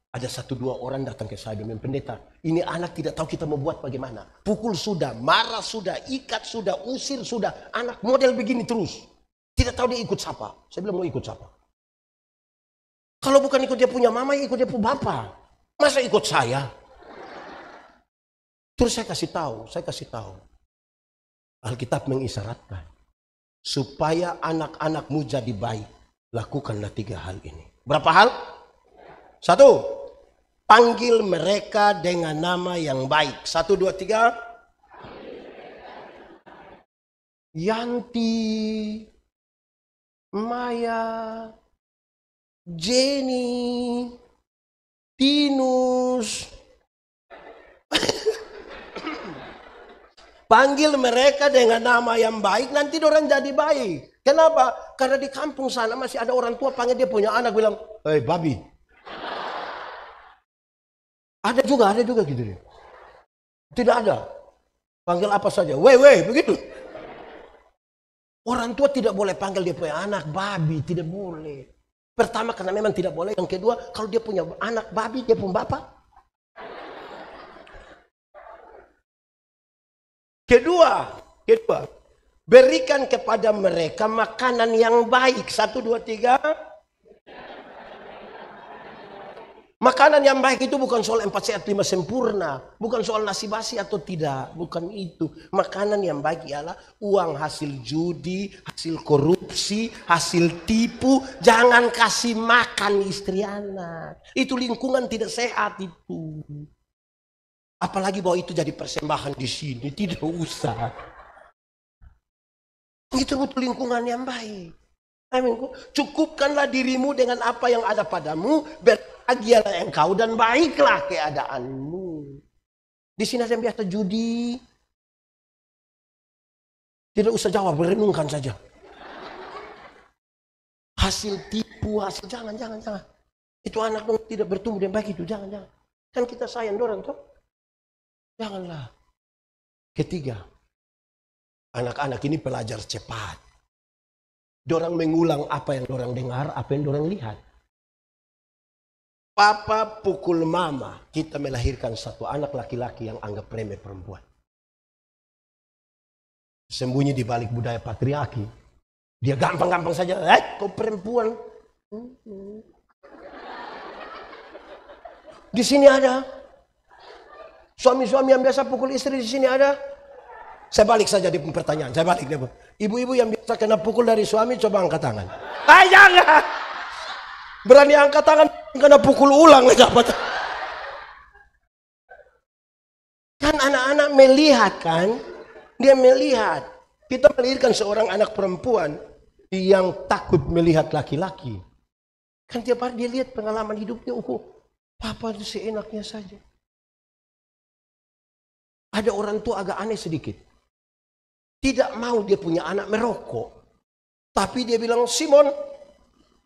Ada 1-2 orang datang ke saya dengan pendeta. Ini anak tidak tahu kita mau buat bagaimana. Pukul sudah, marah sudah, ikat sudah, usir sudah. Anak model begini terus. Tidak tahu dia ikut siapa. Saya bilang mau ikut siapa. Kalau bukan ikut dia punya mama, ikut dia punya bapak. Masa ikut saya? Terus saya kasih tahu. Alkitab mengisyaratkan. Supaya anak-anakmu jadi baik. Lakukanlah 3 hal ini. Berapa hal? 1. Panggil mereka dengan nama yang baik. 1, 2, 3. Yanti, Maya, Jenny, Tinus. Panggil mereka dengan nama yang baik, nanti orang jadi baik. Kenapa? Karena di kampung sana masih ada orang tua panggil dia punya anak bilang, "Hei babi." Ada juga gitu deh. Tidak ada. Panggil apa saja, weh, begitu. Orang tua tidak boleh panggil dia punya anak babi, tidak boleh. Pertama karena memang tidak boleh. Yang kedua, kalau dia punya anak babi, dia punya bapak. Kedua, berikan kepada mereka makanan yang baik. 1, 2, 3. Makanan yang baik itu bukan soal 4 sehat 5 sempurna. Bukan soal nasi basi atau tidak. Bukan itu. Makanan yang baik ialah uang hasil judi, hasil korupsi, hasil tipu. Jangan kasih makan istri anak. Itu lingkungan tidak sehat itu. Apalagi bahwa itu jadi persembahan di sini. Tidak usah. Itu butuh lingkungan yang baik. Cukupkanlah dirimu dengan apa yang ada padamu. Berbahagialah engkau dan baiklah keadaanmu. Di sini ada yang biasa judi. Tidak usah jawab, berenungkan saja. Hasil tipu, jangan. Itu anak tidak bertumbuh dan baik itu, jangan. Kan kita sayang orang tuh. Janganlah. Ketiga, anak-anak ini pelajar cepat. Dorang mengulang apa yang dorang dengar, apa yang dorang lihat. Papa pukul mama, kita melahirkan satu anak laki-laki yang anggap remeh perempuan. Sembunyi di balik budaya patriarki. Dia gampang-gampang saja, kau perempuan. Di sini ada. Suami-suami yang biasa pukul istri di sini ada. Saya balik saja di pertanyaan. Ibu-ibu yang biasa kena pukul dari suami, coba angkat tangan. Jangan. Berani angkat tangan, kena pukul ulang aja. Kan anak-anak melihat kan. Dia melihat. Kita melahirkan seorang anak perempuan yang takut melihat laki-laki. Kan tiap hari dia lihat pengalaman hidupnya. Papa itu seenaknya saja. Ada orang tua agak aneh sedikit. Tidak mau dia punya anak merokok. Tapi dia bilang, Simon,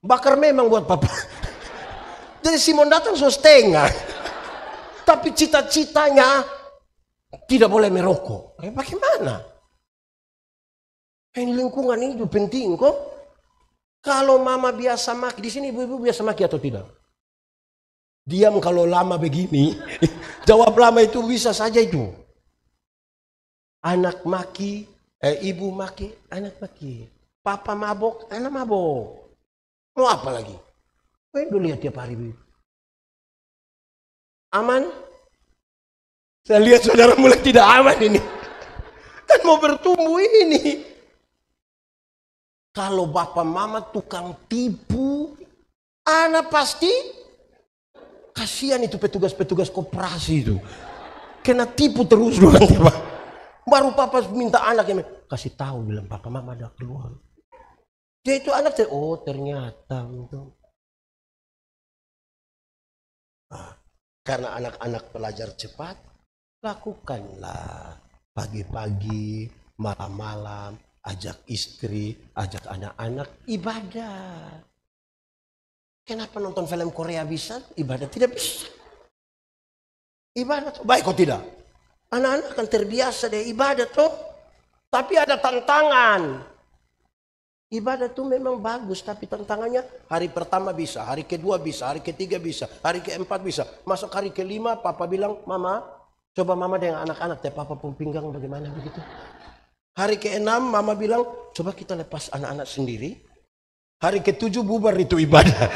bakar memang buat papa. Jadi Simon datang setengah. Tapi cita-citanya tidak boleh merokok. Bagaimana? Ini lingkungan ini penting kok. Kalau mama biasa maki, di sini ibu-ibu biasa maki atau tidak? Diam kalau lama begini. Jawab lama itu bisa saja itu. Anak maki, ibu maki, anak maki. Papa mabok, anak mabok. Mau apa lagi? Dulu lihat tiap hari. Aman? Saya lihat saudara mulai tidak aman ini. Kan mau bertumbuh ini. Kalau bapak mama tukang tipu, anak pasti kasihan itu petugas-petugas koperasi itu. Kena tipu terus dulu nanti Pak. Baru papa minta anaknya, kasih tahu bilang papa mama ada keluar. Dia itu anak, oh ternyata. Karena anak-anak pelajar cepat, lakukanlah pagi-pagi, malam-malam, ajak istri, ajak anak-anak ibadah. Kenapa nonton film Korea bisa, ibadah tidak bisa? Ibadah baik kok tidak? Anak-anak akan terbiasa deh ibadah tuh. Tapi ada tantangan. Ibadah tuh memang bagus, tapi tantangannya hari pertama bisa, hari kedua bisa, hari ketiga bisa, hari keempat bisa. Masuk hari kelima, papa bilang, mama, coba mama dengan anak-anak, teh papa pun pinggang bagaimana begitu. Hari keenam, mama bilang, coba kita lepas anak-anak sendiri. Hari ketujuh bubar itu ibadah.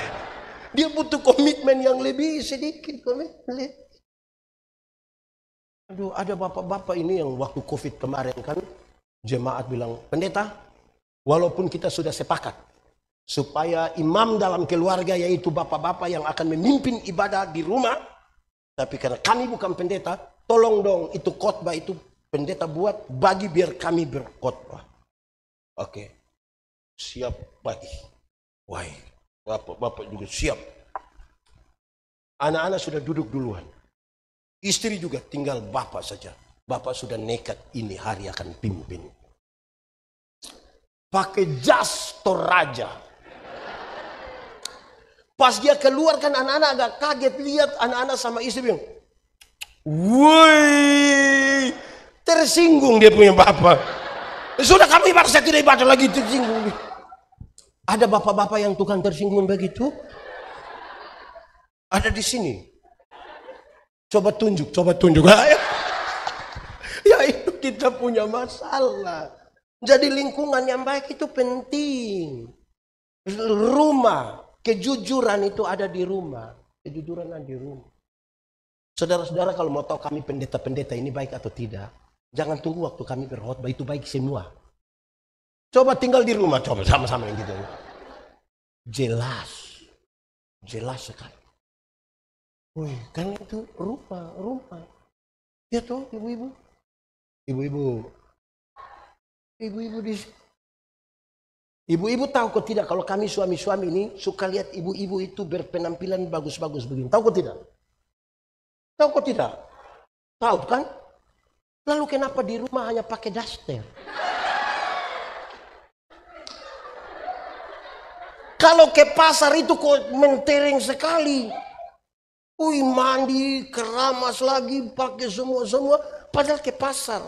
Dia butuh komitmen yang lebih sedikit, komitmen. Aduh, ada bapak-bapak ini yang waktu COVID kemarin kan, jemaat bilang, pendeta, walaupun kita sudah sepakat supaya imam dalam keluarga yaitu bapak-bapak yang akan memimpin ibadah di rumah, tapi karena kami bukan pendeta, tolong dong itu khotbah itu pendeta buat bagi biar kami berkhotbah. Oke, siap bagi. Wah, bapak-bapak juga siap. Anak-anak sudah duduk duluan. Istri juga tinggal bapak saja. Bapak sudah nekat ini hari akan pimpin. Pakai jas Toraja. Pas dia keluar kan anak-anak agak kaget lihat anak-anak sama istri bilang, woi, tersinggung dia punya bapak. Sudah kami ibadah, saya tidak ibadah lagi, tersinggung. Ada bapak-bapak yang tukang tersinggung begitu? Ada di sini. Coba tunjuk. Ya itu kita punya masalah. Jadi lingkungan yang baik itu penting. Rumah, kejujuran itu ada di rumah. Kejujuran ada di rumah. Saudara-saudara kalau mau tahu kami pendeta-pendeta ini baik atau tidak, jangan tunggu waktu kami berkhotbah, itu baik semua. Coba tinggal di rumah, coba sama-sama yang gitu. Jelas sekali. Wih, kan itu rumah. Ya tuh ibu-ibu. Ibu-ibu tahu kok tidak kalau kami suami-suami ini suka lihat ibu-ibu itu berpenampilan bagus-bagus begini. Tahu kok tidak? Tahu kok tidak? Tahu kan? Lalu kenapa di rumah hanya pakai daster? Kalau ke pasar itu kok mentereng sekali. Wih, mandi, keramas lagi, pakai semua. Padahal ke pasar.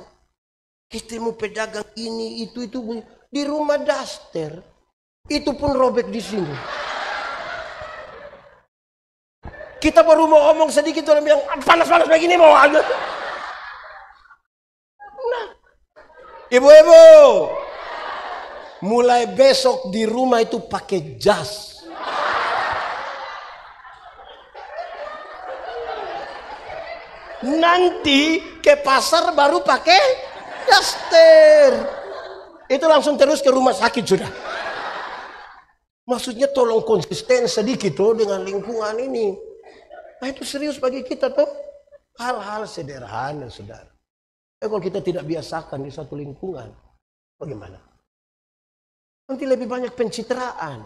Ketemu pedagang ini, itu. Di rumah daster. Itu pun robek di sini. Kita baru mau ngomong sedikit, orang bilang, panas-panas begini mau ada. Nah, ibu-ibu, mulai besok di rumah itu pakai jas. Nanti ke pasar baru pakai daster. Itu langsung terus ke rumah sakit sudah. Maksudnya tolong konsisten sedikit tuh dengan lingkungan ini. Nah itu serius bagi kita tuh. Hal-hal sederhana saudara. Kalau kita tidak biasakan di satu lingkungan, bagaimana? Nanti lebih banyak pencitraan.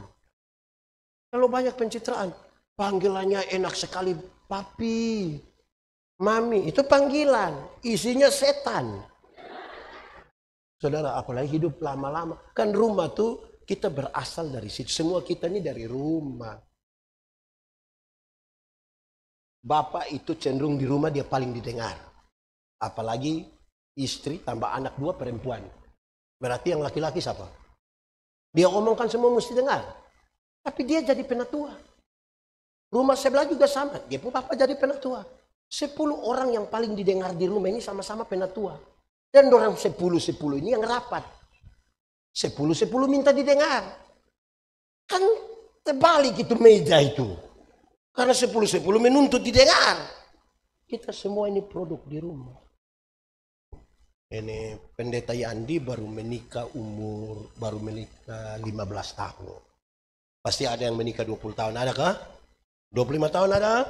Kalau banyak pencitraan, panggilannya enak sekali papi. Mami, itu panggilan. Isinya setan. Saudara, apalagi hidup lama-lama. Kan rumah tuh kita berasal dari situ. Semua kita ini dari rumah. Bapak itu cenderung di rumah dia paling didengar. Apalagi istri tambah anak 2 perempuan. Berarti yang laki-laki siapa? Dia omongkan semua mesti dengar. Tapi dia jadi penatua. Rumah sebelah juga sama. Dia pun bapak jadi penatua. 10 orang yang paling didengar di rumah ini sama-sama penatua. Dan orang 10-10 ini yang rapat. 10-10 minta didengar. Kan terbalik itu meja itu. Karena 10-10 menuntut didengar. Kita semua ini produk di rumah. Ini pendeta Yandi baru menikah 15 tahun. Pasti ada yang menikah 20 tahun, ada kah? 25 tahun ada?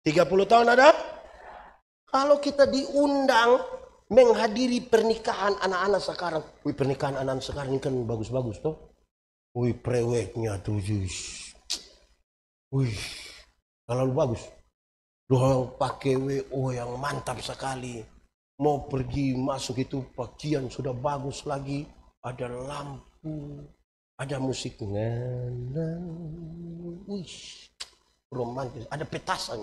30 tahun ada? Kalau kita diundang menghadiri pernikahan anak-anak sekarang. Wih, pernikahan anak-anak sekarang ini kan bagus-bagus toh. Wih, prewednya tuh. Wih, terlalu bagus. Doang pakai WO yang mantap sekali. Mau pergi masuk itu pakaian sudah bagus lagi. Ada lampu. Ada musik. Wih, romantis. Ada petasan.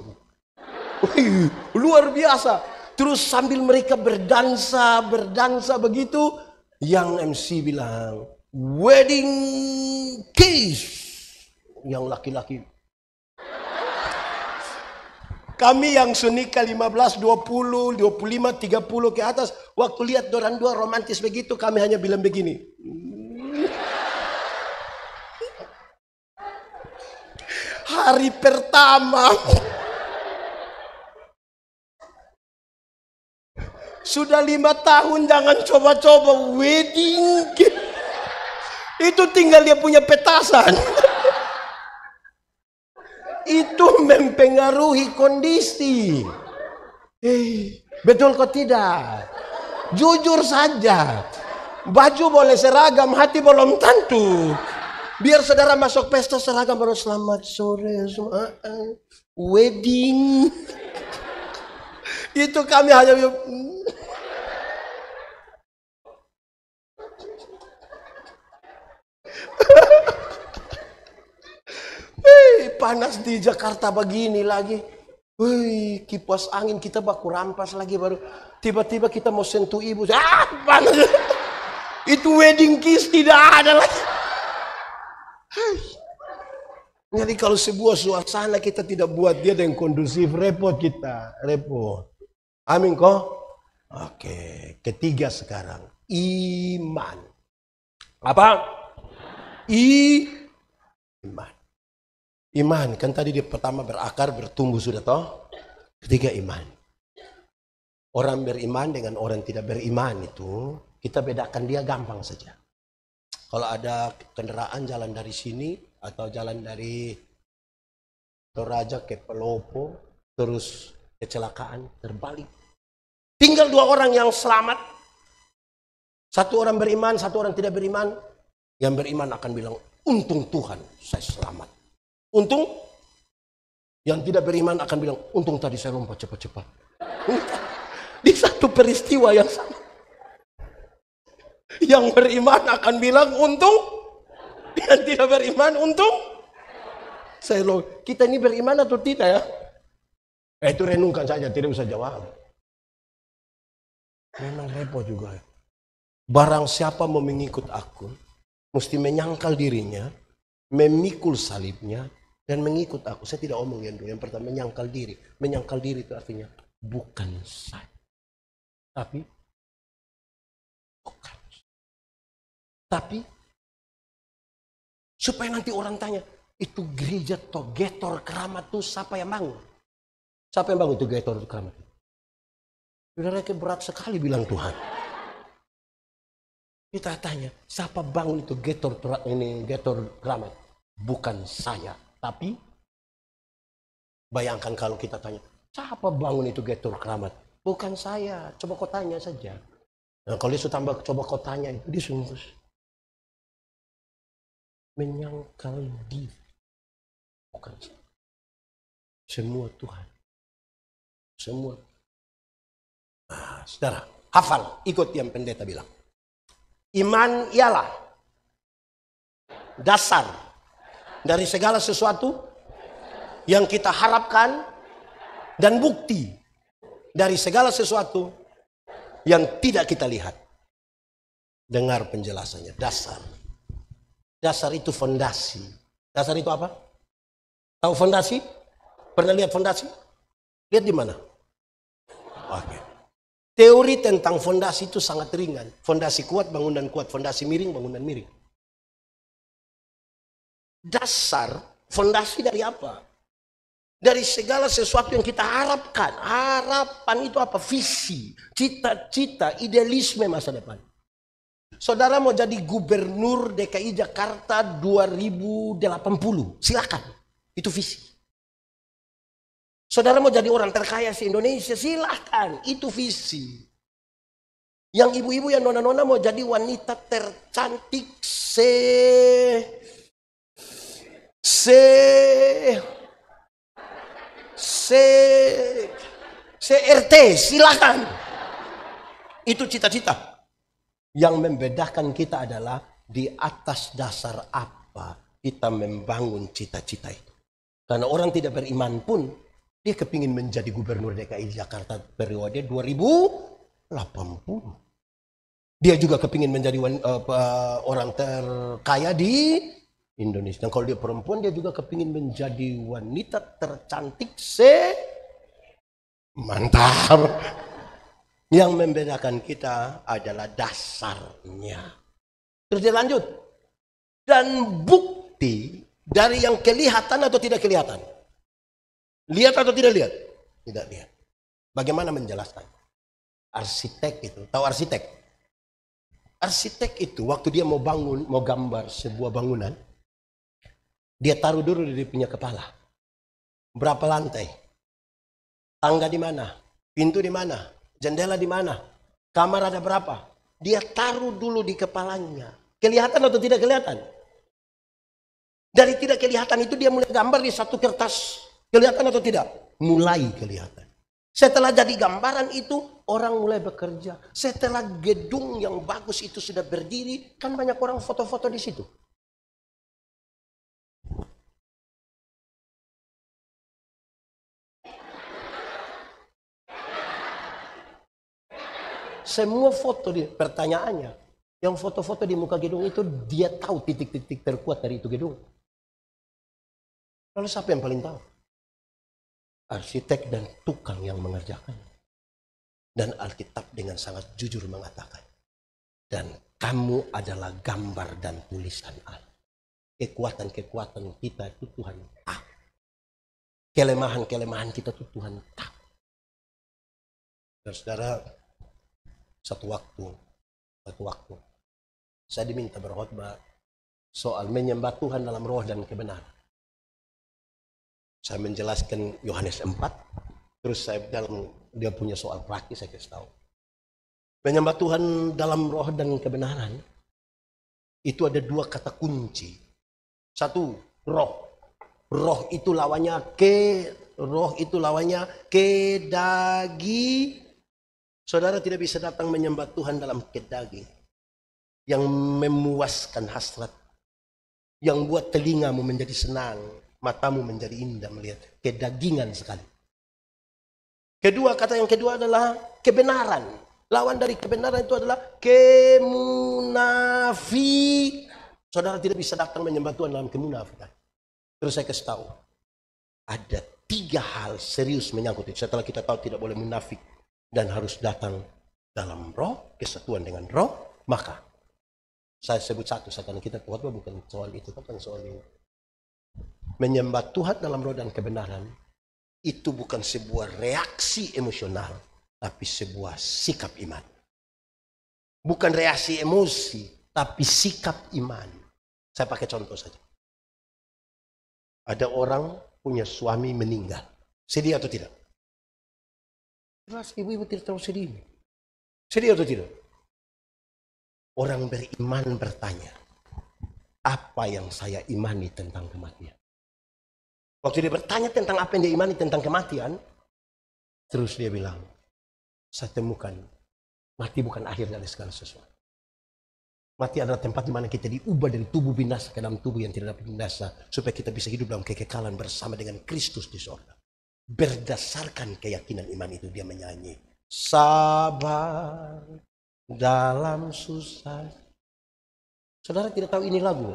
Wih, luar biasa. Terus sambil mereka berdansa begitu. Yang MC bilang, wedding kiss. Yang laki-laki. Kami yang sunika 15, 20, 25, 30 ke atas. Waktu lihat dorang dua romantis begitu, kami hanya bilang begini. Hari pertama. Sudah 5 tahun jangan coba-coba wedding. Itu tinggal dia punya petasan. Itu mempengaruhi kondisi. Betul kok tidak? Jujur saja. Baju boleh seragam, hati belum tentu. Biar saudara masuk pesta seragam baru selamat sore semua. Wedding. Itu kami hanya panas di Jakarta begini lagi. Wih, kipas angin kita baku rampas lagi baru tiba-tiba kita mau sentuh ibu. Panas. Itu wedding kiss tidak ada lagi. Jadi kalau sebuah suasana kita tidak buat dia dengan kondusif, repot kita, repot. Amin kok? Oke, ketiga sekarang, iman. Apa? Iman. Iman, kan tadi dia pertama berakar, bertumbuh sudah toh. Ketiga iman. Orang beriman dengan orang tidak beriman itu, kita bedakan dia gampang saja. Kalau ada kendaraan jalan dari sini, atau jalan dari Toraja ke Pelopo, terus kecelakaan, terbalik. Tinggal 2 orang yang selamat. 1 orang beriman, 1 orang tidak beriman. Yang beriman akan bilang, untung Tuhan saya selamat. Untung, yang tidak beriman akan bilang, untung tadi saya lompat cepat-cepat. Di satu peristiwa yang sama. Yang beriman akan bilang, untung. Yang tidak beriman, untung. Kita ini beriman atau tidak ya? Itu renungkan saja, tidak usah jawab. Memang repot juga. Barang siapa mau mengikut aku, mesti menyangkal dirinya, memikul salibnya, dan mengikut aku. Saya tidak omong yang dulu. Yang pertama menyangkal diri. Menyangkal diri itu artinya bukan saya. Tapi bukan. Tapi supaya nanti orang tanya, itu gereja atau Getor Keramat itu siapa yang bangun? Siapa yang bangun itu Getor Keramat? Saudara, berat sekali bilang Tuhan. Kita tanya, siapa bangun itu Getor Keramat? Bukan saya. Tapi bayangkan kalau kita tanya, siapa bangun itu Getor Keramat? Bukan saya. Coba kau tanya saja. Nah, kalau dia tambah coba kau tanya, dia sungguh menyangkal diri. Bukan saya. Semua Tuhan. Semua Nah, saudara, hafal, ikut yang pendeta bilang. Iman ialah dasar dari segala sesuatu yang kita harapkan dan bukti dari segala sesuatu yang tidak kita lihat. Dengar penjelasannya, dasar. Dasar itu fondasi. Dasar itu apa? Tahu fondasi? Pernah lihat fondasi? Lihat di mana? Oke. Teori tentang fondasi itu sangat ringan. Fondasi kuat, bangunan kuat. Fondasi miring, bangunan miring. Dasar, fondasi dari apa? Dari segala sesuatu yang kita harapkan. Harapan itu apa? Visi, cita-cita, idealisme masa depan. Saudara mau jadi gubernur DKI Jakarta 2080. Silakan. Itu visi. Saudara mau jadi orang terkaya di Indonesia. Silakan. Itu visi. Yang ibu-ibu yang nona-nona mau jadi wanita tercantik CRT, silakan. Itu cita-cita. Yang membedakan kita adalah di atas dasar apa kita membangun cita-cita itu. Karena orang tidak beriman pun, dia kepingin menjadi gubernur DKI Jakarta periode 2080. Dia juga kepingin menjadi orang terkaya di Indonesia. Dan kalau dia perempuan, dia juga kepingin menjadi wanita tercantik mantap. Yang membedakan kita adalah dasarnya. Terus dia lanjut. Dan bukti dari yang kelihatan atau tidak kelihatan. Lihat atau tidak lihat? Tidak lihat. Bagaimana menjelaskan? Arsitek itu, tahu arsitek? Arsitek itu waktu dia mau bangun, mau gambar sebuah bangunan, dia taruh dulu di punya kepala. Berapa lantai? Tangga di mana? Pintu di mana? Jendela di mana? Kamar ada berapa? Dia taruh dulu di kepalanya. Kelihatan atau tidak kelihatan? Dari tidak kelihatan itu dia mulai gambar di satu kertas. Kelihatan atau tidak? Mulai kelihatan. Setelah jadi gambaran itu, orang mulai bekerja. Setelah gedung yang bagus itu sudah berdiri, kan banyak orang foto-foto di situ. Semua foto, pertanyaannya, yang foto-foto di muka gedung itu, dia tahu titik-titik terkuat dari itu gedung. Lalu siapa yang paling tahu? Arsitek dan tukang yang mengerjakan. Dan Alkitab dengan sangat jujur mengatakan, dan kamu adalah gambar dan tulisan Allah. Kekuatan-kekuatan kita itu Tuhan tahu. Kelemahan-kelemahan kita itu Tuhan tahu. Saudara, satu waktu saya diminta berkhotbah soal menyembah Tuhan dalam roh dan kebenaran. Saya menjelaskan Yohanes 4, terus saya dalam dia punya soal praktis saya kasih tahu. Menyembah Tuhan dalam roh dan kebenaran itu ada dua kata kunci. Satu, roh. Roh itu lawannya kedagi. Saudara tidak bisa datang menyembah Tuhan dalam kedaging. Yang memuaskan hasrat. Yang buat telingamu menjadi senang. Matamu menjadi indah melihat. Kedagingan sekali. Kata yang kedua adalah kebenaran. Lawan dari kebenaran itu adalah kemunafik. Saudara tidak bisa datang menyembah Tuhan dalam kemunafikan. Terus saya kasih tahu. Ada 3 hal serius menyangkut itu. Setelah kita tahu tidak boleh munafik. Dan harus datang dalam roh, kesatuan dengan roh, maka saya sebut satu, karena kita khotbah bukan soal itu, bukan soal ini. Menyembah Tuhan dalam roh dan kebenaran, itu bukan sebuah reaksi emosional, tapi sebuah sikap iman. Bukan reaksi emosi, tapi sikap iman. Saya pakai contoh saja. Ada orang punya suami meninggal, sedih atau tidak? Jelas ibu-ibu tidak terlalu sedih. Sedih atau tidak? Orang beriman bertanya, apa yang saya imani tentang kematian? Waktu dia bertanya tentang apa yang dia imani tentang kematian, terus dia bilang, saya temukan mati bukan akhir dari segala sesuatu. Mati adalah tempat di mana kita diubah dari tubuh binasa ke dalam tubuh yang tidak dapat binasa, supaya kita bisa hidup dalam kekekalan bersama dengan Kristus di sorga. Berdasarkan keyakinan iman itu dia menyanyi, sabar dalam susah. Saudara tidak tahu ini lagu?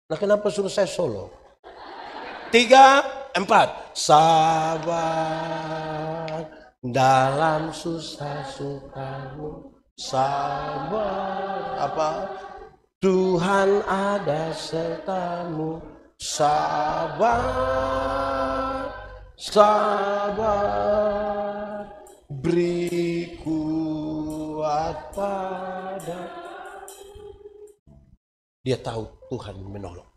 Nah, kenapa suruh saya solo? 3, 4. Sabar dalam susah sukamu, sabar. Apa? Tuhan ada sertamu, sabar, sabar, beri kuat pada. Dia tahu Tuhan menolong.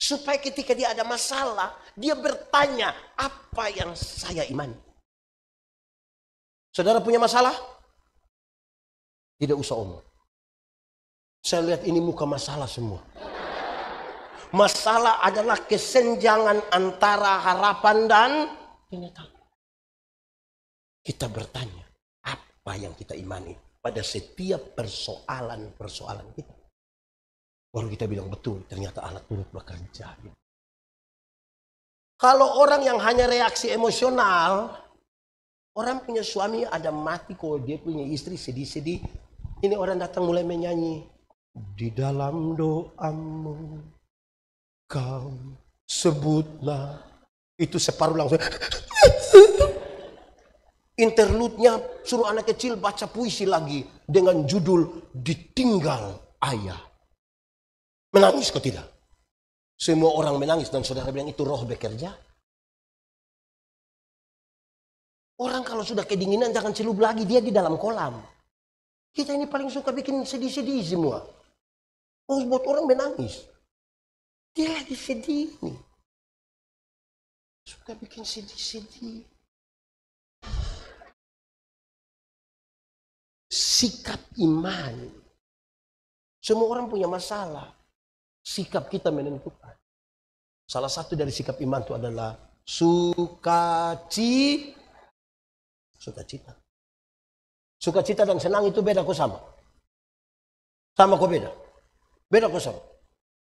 Supaya ketika dia ada masalah, dia bertanya, apa yang saya imani? Saudara punya masalah? Tidak usah omong. Saya lihat ini muka masalah semua. Masalah adalah kesenjangan antara harapan dan kenyataan. Kita bertanya, apa yang kita imani pada setiap persoalan-persoalan kita. Baru kita bilang betul, ternyata Allah turut bekerja. Kalau orang yang hanya reaksi emosional, orang punya suami ada mati, kalau dia punya istri sedih-sedih, ini orang datang mulai menyanyi, di dalam doamu kau sebutlah, itu separuh langsung. Interlude-nya suruh anak kecil baca puisi lagi dengan judul Ditinggal Ayah. Menangis kok tidak? Semua orang menangis dan saudara bilang itu roh bekerja. Orang kalau sudah kedinginan jangan celup lagi, dia di dalam kolam. Kita ini paling suka bikin sedih-sedih semua. Oh, buat orang menangis. Dia lagi sedih nih. Suka bikin sedih-sedih. Sikap iman. Semua orang punya masalah. Sikap kita menentukan. Salah satu dari sikap iman itu adalah sukacita. Sukacita dan senang itu beda kok sama? Sama kok beda? Beda kok sama?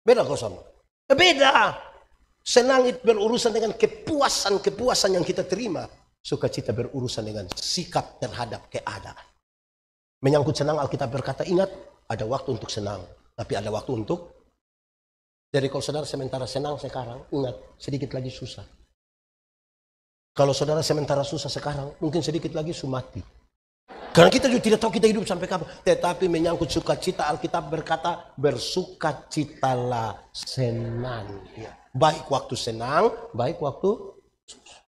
Beda kok sama? Beda. Senang itu berurusan dengan kepuasan yang kita terima. Sukacita berurusan dengan sikap terhadap keadaan. Menyangkut senang, Alkitab berkata, ingat, ada waktu untuk senang, tapi ada waktu untuk. Jadi kalau saudara sementara senang sekarang, ingat, sedikit lagi susah. Kalau saudara sementara susah sekarang, mungkin sedikit lagi mati. Karena kita juga tidak tahu kita hidup sampai kapan. Tetapi menyangkut sukacita, Alkitab berkata, bersukacitalah senang. Ya. Baik waktu senang, baik waktu susah.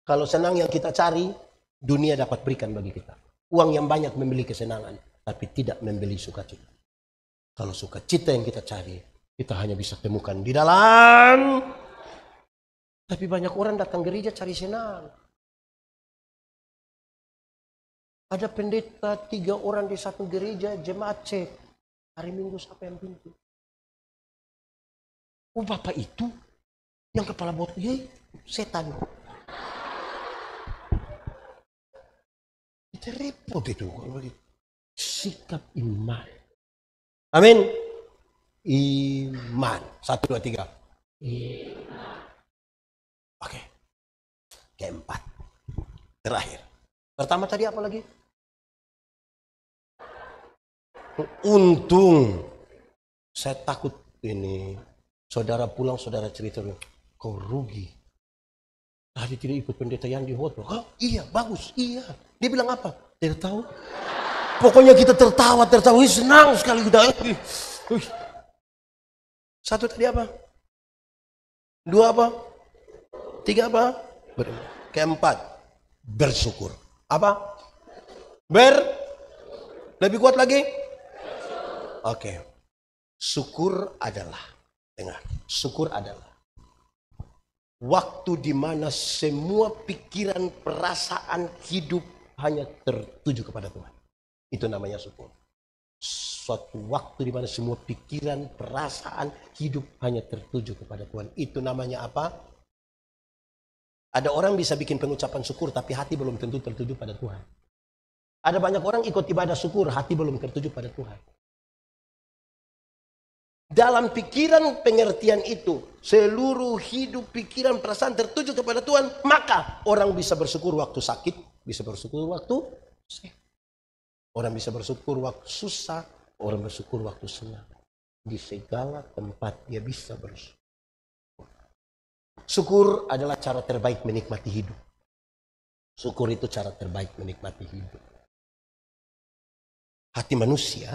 Kalau senang yang kita cari, dunia dapat berikan bagi kita. Uang yang banyak membeli kesenangan, tapi tidak membeli sukacita. Kalau sukacita yang kita cari, kita hanya bisa temukan di dalam. Tapi banyak orang datang gereja cari senang. Ada pendeta 3 orang di satu gereja, jemaat cek. Hari Minggu siapa yang pintu? Oh, bapak itu yang kepala botol, setan. Itu repot itu. Sikap iman. Amin. Iman. 1, 2, 3. Iman. Oke. Keempat. Terakhir. Pertama tadi apa lagi? Untung. Saya takut ini. Saudara pulang, saudara cerita. Kau rugi. Tadi tidak ikut pendeta yang di hotel. Oh, iya, bagus. Iya. Dia bilang apa? Tidak tahu. Pokoknya kita tertawa. Senang sekali kita. 1 tadi apa? 2 apa? 3 apa? Keempat, bersyukur. Apa? Lebih kuat lagi? Oke. Syukur adalah, dengar, syukur adalah waktu di mana semua pikiran, perasaan, hidup hanya tertuju kepada Tuhan. Itu namanya syukur. Suatu waktu di mana semua pikiran, perasaan, hidup hanya tertuju kepada Tuhan. Itu namanya apa? Ada orang bisa bikin pengucapan syukur tapi hati belum tentu tertuju pada Tuhan. Ada banyak orang ikut ibadah syukur, hati belum tertuju pada Tuhan. Dalam pikiran pengertian itu, seluruh hidup, pikiran, perasaan tertuju kepada Tuhan, maka orang bisa bersyukur waktu sakit, bisa bersyukur waktu sehat. Orang bisa bersyukur waktu susah, orang bersyukur waktu senang. Di segala tempat dia bisa bersyukur. Syukur adalah cara terbaik menikmati hidup. Syukur itu cara terbaik menikmati hidup. Hati manusia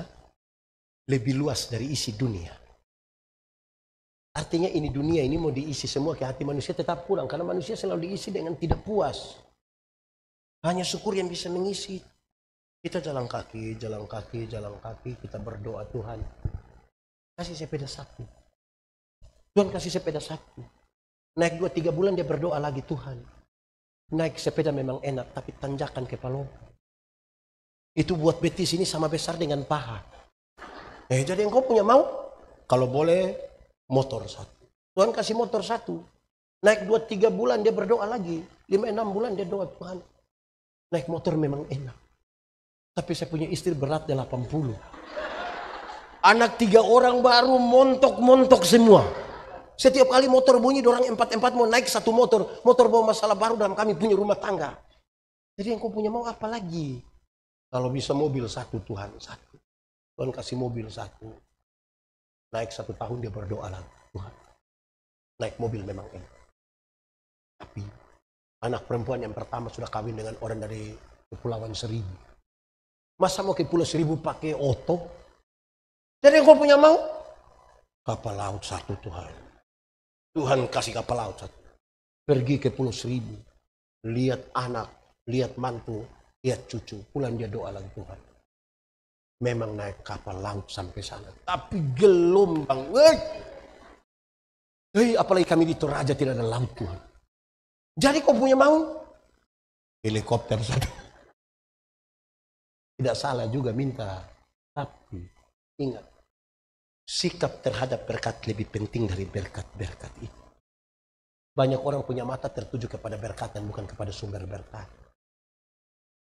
lebih luas dari isi dunia. Artinya ini dunia ini mau diisi semua ke hati manusia tetap kurang. Karena manusia selalu diisi dengan tidak puas. Hanya syukur yang bisa mengisi. Kita jalan kaki, kita berdoa, Tuhan kasih sepeda satu. Tuhan kasih sepeda satu. Naik 2-3 bulan dia berdoa lagi, Tuhan naik sepeda memang enak tapi tanjakan kepala. Itu buat betis ini sama besar dengan paha. Jadi engkau punya mau? Kalau boleh motor satu. Tuhan kasih motor satu. Naik 2-3 bulan dia berdoa lagi. 5-6 bulan dia doa, Tuhan naik motor memang enak. Tapi saya punya istri berat 80. Anak 3 orang baru montok-montok semua. Setiap kali motor bunyi, orang 4-4 mau naik satu motor. Motor bawa masalah baru dalam kami punya rumah tangga. Jadi engkau punya mau apa lagi? Kalau bisa mobil satu, Tuhan satu. Tuhan kasih mobil satu. Naik 1 tahun dia berdoa lagi. Tuhan naik mobil memang enak. Tapi anak perempuan yang pertama sudah kawin dengan orang dari Kepulauan Seribu. Masa mau ke Pulau Seribu pakai oto? Jadi engkau punya mau? Kapal laut satu, Tuhan. Tuhan kasih kapal laut satu. Pergi ke Pulau Seribu. Lihat anak, lihat mantu, lihat cucu. Pulang dia doa lagi, Tuhan memang naik kapal laut sampai sana. Tapi gelombang. Apalagi kami di Toraja tidak ada laut, Tuhan. Jadi kau punya mau? Helikopter satu. Tidak salah juga minta. Tapi ingat. Sikap terhadap berkat lebih penting dari berkat-berkat itu. Banyak orang punya mata tertuju kepada berkat dan bukan kepada sumber berkat.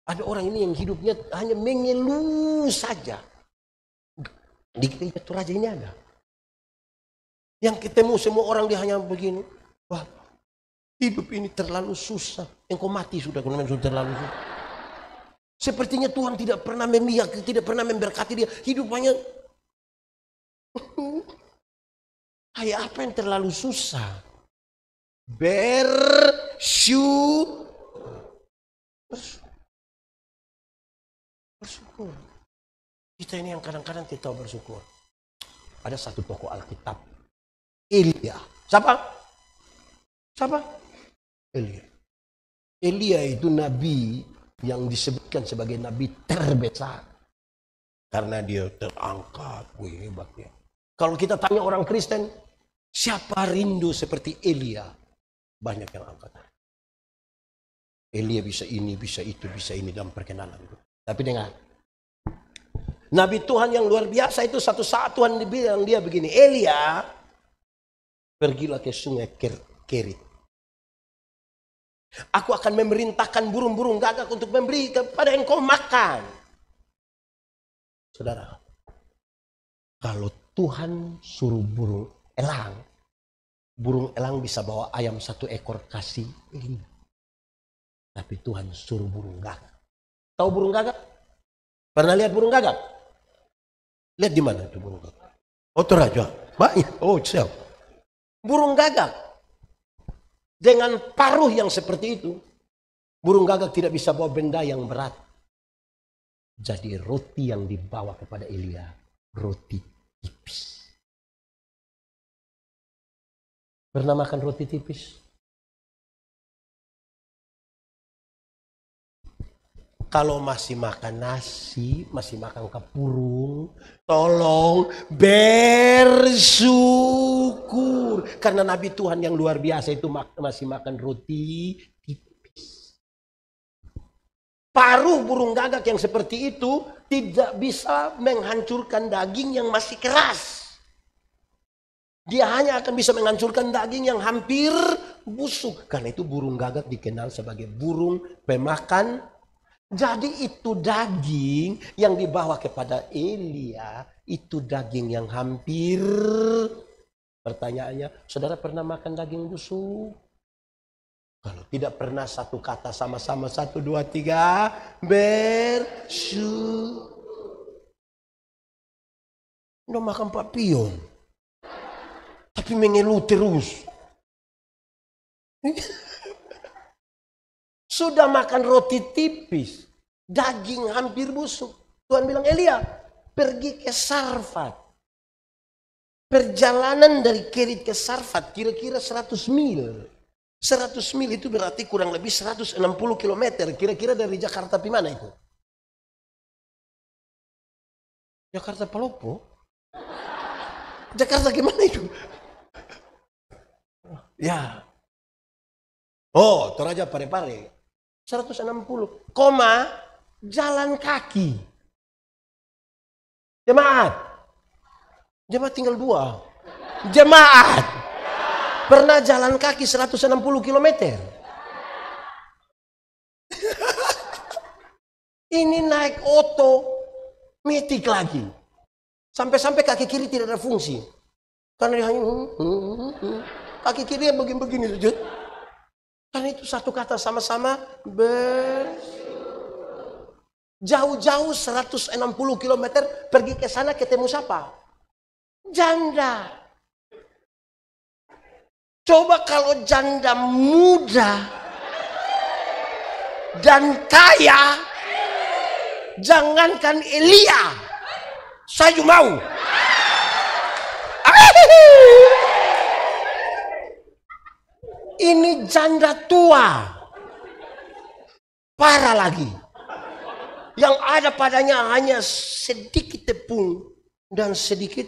Ada orang ini yang hidupnya hanya mengeluh saja. Di gereja Toraja ini ada. Yang ketemu semua orang dia hanya begini. Wah, hidup ini terlalu susah. Engkau mati sudah, sudah terlalu susah. Sepertinya Tuhan tidak pernah memihak, tidak pernah memberkati dia. Hidupannya kayak apa yang terlalu susah? Bersyukur. Kita ini yang kadang-kadang kita bersyukur. Ada satu tokoh Alkitab, Elia. Siapa? Elia. Elia itu nabi yang disebutkan sebagai nabi terbesar. Karena dia terangkat. Wih, hebat ya. Kalau kita tanya orang Kristen, siapa rindu seperti Elia? Banyak yang angkat. Elia bisa ini, bisa itu, bisa ini dalam perkenanan. Tapi dengar. Nabi Tuhan yang luar biasa itu satu saat Tuhan bilang dia begini. Elia, pergilah ke sungai Kerit. Aku akan memerintahkan burung-burung gagak untuk memberi kepada engkau makan. Saudara, kalau Tuhan suruh burung elang bisa bawa ayam 1 ekor kasih ini. Tapi Tuhan suruh burung gagak. Tahu burung gagak? Pernah lihat burung gagak? Lihat di mana itu burung gagak? Oh, Toraja. Banyak. Oh, siap. Burung gagak. Dengan paruh yang seperti itu, burung gagak tidak bisa bawa benda yang berat. Jadi roti yang dibawa kepada Elia, roti tipis. Pernah makan roti tipis? Kalau masih makan nasi, masih makan kapurung, tolong bersyukur. Karena Nabi Tuhan yang luar biasa itu masih makan roti tipis. Paruh burung gagak yang seperti itu tidak bisa menghancurkan daging yang masih keras. Dia hanya akan bisa menghancurkan daging yang hampir busuk. Karena itu burung gagak dikenal sebagai burung pemakan. Jadi itu daging yang dibawa kepada Elia. Itu daging yang hampir. Pertanyaannya, saudara pernah makan daging busuk? Kalau tidak pernah, satu kata sama-sama. 1, 2, 3. Bersyukur. Udah makan papion. Tapi mengeluh terus. Sudah makan roti tipis. Daging hampir busuk. Tuhan bilang, Elia, pergi ke Sarfat. Perjalanan dari Kerit ke Sarfat kira-kira 100 mil. 100 mil itu berarti kurang lebih 160 km. Kira-kira dari Jakarta di mana itu? Jakarta Palopo? Jakarta gimana itu? Ya. Oh, Toraja Parepare. 160. Koma, jalan kaki. Jemaat. Jemaat tinggal 2. Jemaat. Pernah jalan kaki 160 km? Ini naik oto, metik lagi. Sampai-sampai kaki kiri tidak ada fungsi. Karena dia hanya kaki kiri yang begini-begini saja. Karena itu satu kata sama-sama jauh-jauh 160 km pergi ke sana ketemu siapa? Janda. Coba kalau janda muda dan kaya, jangankan Elia, saya mau. Ini janda tua, parah lagi. Yang ada padanya hanya sedikit tepung dan sedikit.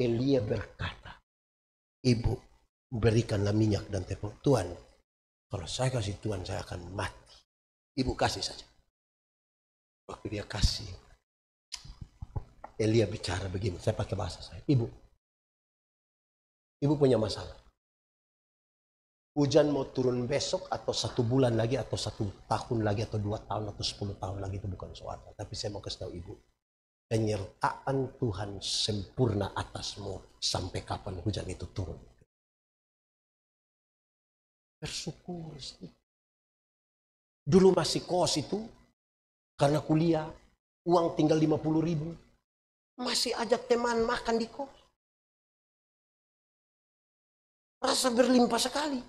Elia berkata, ibu, berikanlah minyak dan tepung. Tuhan, kalau saya kasih Tuhan, saya akan mati. Ibu kasih saja. Waktu dia kasih, Elia bicara begini, saya pakai bahasa saya. Ibu punya masalah. Hujan mau turun besok atau 1 bulan lagi atau 1 tahun lagi atau 2 tahun atau 10 tahun lagi, itu bukan soal. Tapi saya mau kasih tahu ibu, penyertaan Tuhan sempurna atasmu sampai kapan hujan itu turun. Bersyukur. Dulu masih kos itu, karena kuliah, uang tinggal 50.000. Masih ajak teman makan di kos. Rasa berlimpah sekali.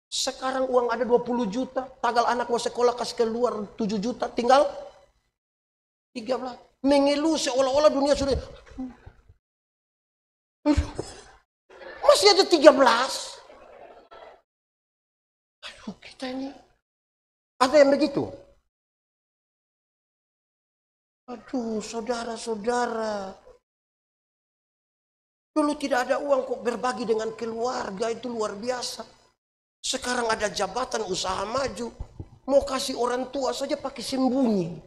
Sekarang uang ada 20 juta, tanggal anak mau sekolah kasih keluar 7 juta, tinggal 13. Mengeluh seolah-olah dunia sudah. Masih ada 13. Aduh, kita ini. Ada yang begitu? Aduh, saudara-saudara. Dulu tidak ada uang kok, berbagi dengan keluarga itu luar biasa. Sekarang ada jabatan, usaha maju. Mau kasih orang tua saja pakai sembunyi.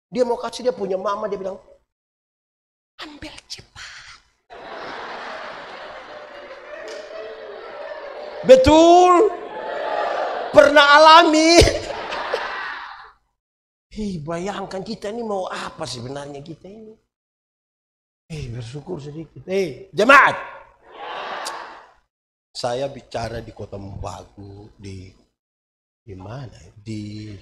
Dia mau kasih, dia punya mama, dia bilang, ambil cepat. Betul? Pernah alami? Hei, bayangkan kita ini mau apa sebenarnya kita ini? Hei, bersyukur sedikit. Hei, jemaat. Saya bicara di Kota Membagu, di mana? Di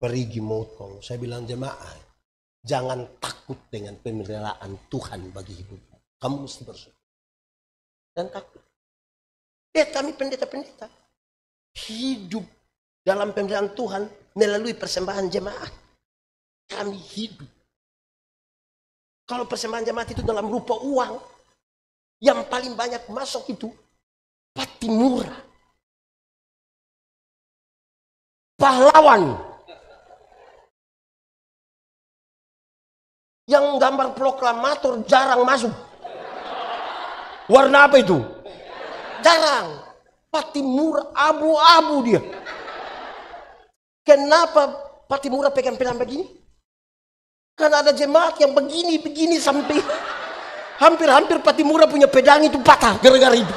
Perigi Motong. Saya bilang, jemaat, jangan takut dengan pemeliharaan Tuhan bagi hidupmu. Kamu mesti bersyukur. Dan takut. Kami pendeta-pendeta hidup dalam pemeliharaan Tuhan melalui persembahan jemaat. Kami hidup. Kalau persembahan jemaat itu dalam rupa uang, yang paling banyak masuk itu Patimura. Pahlawan. Yang gambar proklamator jarang masuk. Warna apa itu? Jarang. Patimura, abu-abu dia. Kenapa Patimura pegang pedang begini? Bahkan ada jemaat yang begini-begini sampai hampir-hampir Patimura punya pedang itu patah gara-gara itu.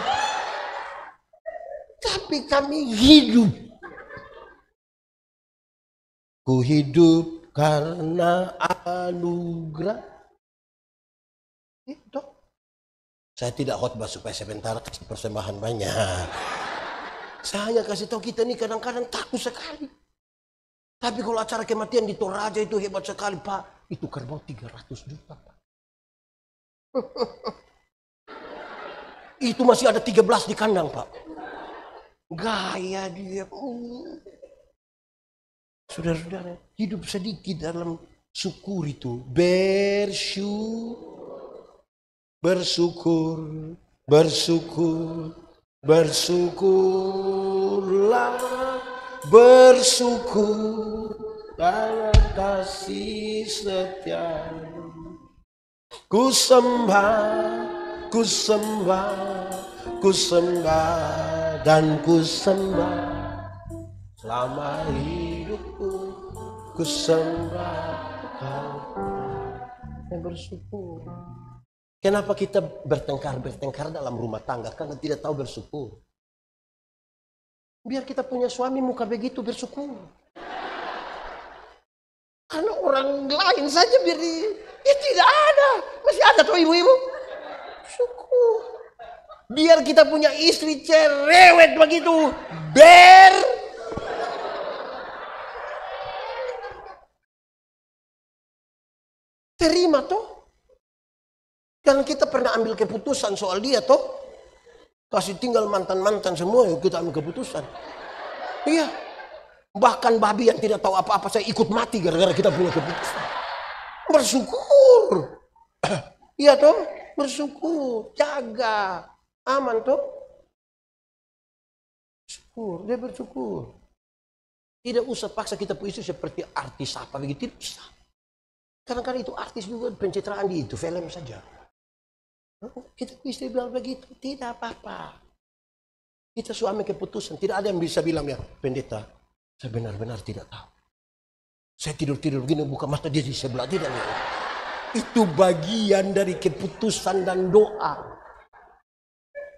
Tapi kami hidup. Ku hidup karena anugerah. Itu. Saya tidak khotbah supaya sebentar kasih persembahan banyak. Saya hanya kasih tahu kita ini kadang-kadang takut sekali. Tapi kalau acara kematian di Toraja itu hebat sekali, Pak. Itu kerbau 300 juta, Pak. Itu masih ada 13 di kandang, Pak. Gaya dia. Saudara-saudara, hidup sedikit dalam syukur itu. Bersyukur, bersyukurlah, bersyukur karena kasih setiamu. Ku sembah dan ku sembah selama hidupku. Ku sembah dan bersyukur. Kenapa kita bertengkar dalam rumah tangga? Karena tidak tahu bersyukur. Biar kita punya suami muka begitu bersyukur. Karena orang lain saja biar tidak ada. Masih ada tuh ibu-ibu. Syukur. Biar kita punya istri cerewet begitu. Terima toh. Karena kita pernah ambil keputusan soal dia toh. Kasih tinggal mantan-mantan semua yuk kita ambil keputusan. Iya. Bahkan babi yang tidak tahu apa-apa saya ikut mati gara-gara kita punya keputusan. Bersyukur. Iya toh. Bersyukur. Jaga. Aman toh. Syukur. Dia bersyukur. Tidak usah paksa kita punya istri seperti artis apa begitu. Tidak usah. Kadang-kadang itu artis juga pencitraan di itu film saja. Kita istri bilang begitu, tidak apa-apa. Kita suami keputusan, tidak ada yang bisa bilang ya, pendeta, saya benar-benar tidak tahu. Saya tidur-tidur begini buka mata dia di sebelah, tidak ya. Itu bagian dari keputusan dan doa.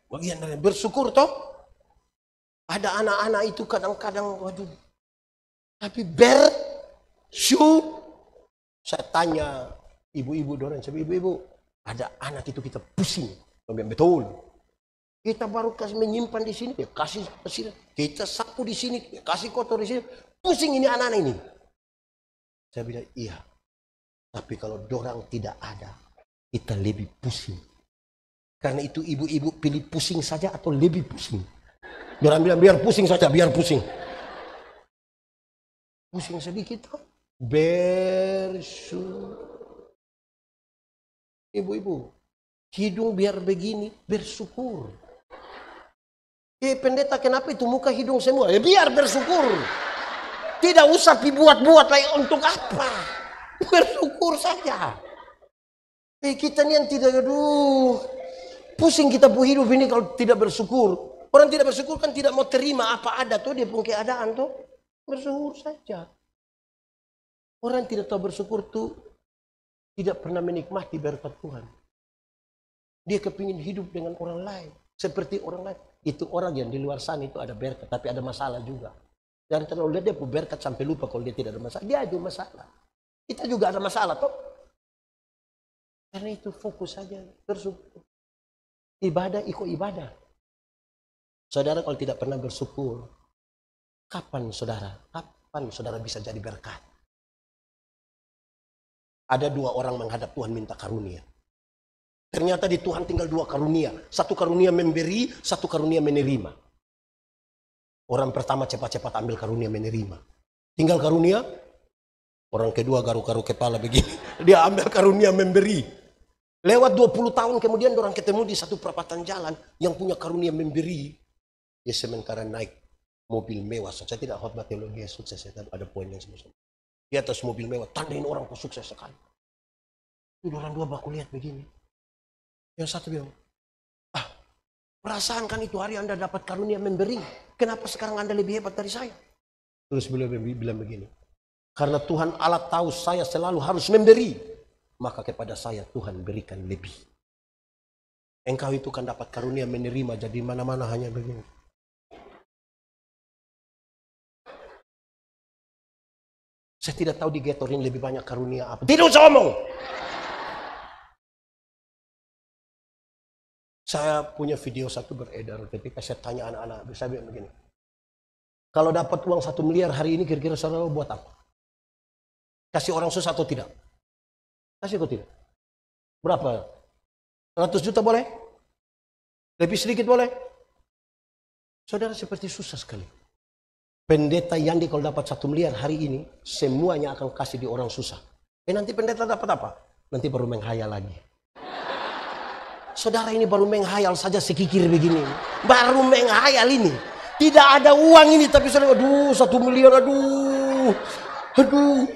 Bagian dari bersyukur toh. Ada anak-anak itu kadang-kadang waduh. Tapi saya tanya ibu-ibu dorang, ibu-ibu ada anak itu kita pusing, betul. Kita baru kasih menyimpan di sini, ya kasih kita sapu di sini, ya kasih kotor di sini, pusing ini anak-anak ini. Saya bilang iya, tapi kalau dorang tidak ada, kita lebih pusing. Karena itu ibu-ibu pilih pusing saja atau lebih pusing. Dorang bilang biar pusing saja, biar pusing. Pusing sedikit, bersyukur. Ibu-ibu, hidung biar begini, bersyukur. Pendeta kenapa itu muka hidung semua? Ya biar bersyukur. Tidak usah dibuat-buat lagi untuk apa. Bersyukur saja. Kita ini yang tidak, pusing kita hidup ini kalau tidak bersyukur. Orang tidak bersyukur kan tidak mau terima apa ada tuh dia punya keadaan tuh. Bersyukur saja. Orang tidak tahu bersyukur tuh tidak pernah menikmati berkat Tuhan. Dia kepingin hidup dengan orang lain. Seperti orang lain. Itu orang yang di luar sana itu ada berkat. Tapi ada masalah juga. Jangan terlalu lihat dia punya berkat sampai lupa kalau dia tidak ada masalah. Dia ada masalah. Kita juga ada masalah toh. Karena itu fokus saja. Bersyukur. Ibadah ikut ibadah. Saudara kalau tidak pernah bersyukur. Kapan saudara bisa jadi berkat? Ada dua orang menghadap Tuhan minta karunia. Ternyata di Tuhan tinggal dua karunia. Satu karunia memberi, satu karunia menerima. Orang pertama cepat-cepat ambil karunia menerima. Tinggal karunia. Orang kedua garuk-garuk kepala begini. Dia ambil karunia memberi. Lewat 20 tahun kemudian orang ketemu di satu perapatan jalan yang punya karunia memberi. Dia sementara naik mobil mewah. Saya tidak khotbah teologi sukses. Ada poin yang semacam. Di atas mobil mewah, tandain orang kok sukses sekali. Itu orang dua baku lihat begini. Yang satu bilang, perasaan kan itu hari Anda dapat karunia memberi. Kenapa sekarang Anda lebih hebat dari saya? Terus beliau bilang begini, Karena Tuhan Allah tahu saya selalu harus memberi. Maka kepada saya Tuhan berikan lebih. Engkau itu kan dapat karunia menerima, jadi mana-mana hanya begini. Saya tidak tahu di Gator ini lebih banyak karunia apa. Tidak usah ngomong. Saya punya video satu beredar ketika saya tanya anak-anak, saya bilang begini. Kalau dapat uang 1 miliar hari ini kira-kira saudara buat apa? Kasih orang susah atau tidak? Kasih atau tidak? Berapa? 100 juta boleh? Lebih sedikit boleh? Saudara seperti susah sekali. Pendeta Yandi kalau dapat 1 miliar hari ini, semuanya akan kasih di orang susah. Nanti pendeta dapat apa? Nanti baru menghayal lagi. Saudara ini baru menghayal saja sekikir begini. Baru menghayal ini. Tidak ada uang ini, tapi saudara, aduh 1 miliar, aduh.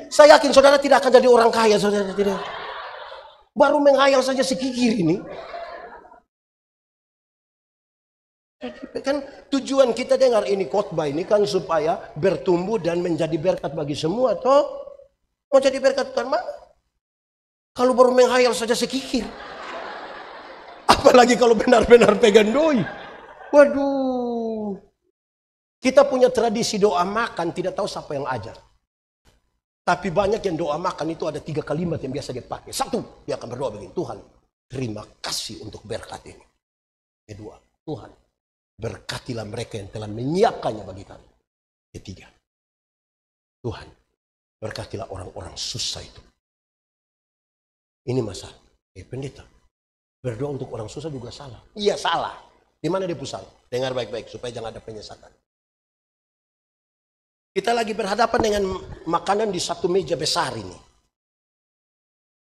Saya yakin saudara tidak akan jadi orang kaya, saudara tidak. Baru menghayal saja sekikir ini. Kan tujuan kita dengar ini khotbah ini kan supaya bertumbuh dan menjadi berkat bagi semua, toh. Mau jadi berkat kan mana? Kalau baru menghayal saja sekikir. Apalagi kalau benar-benar pegang doi. Waduh. Kita punya tradisi doa makan, tidak tahu siapa yang ajar. Tapi banyak yang doa makan itu ada 3 kalimat yang biasa dia pakai. 1, dia akan berdoa begini, Tuhan, terima kasih untuk berkat ini. Kedua, Tuhan, berkatilah mereka yang telah menyiapkannya bagi kami. Ketiga, Tuhan, berkatilah orang-orang susah itu. Ini masalah. Pendeta, berdoa untuk orang susah juga salah. Iya salah. Di mana dia salah? Dengar baik-baik supaya jangan ada penyesatan. Kita lagi berhadapan dengan makanan di satu meja besar ini.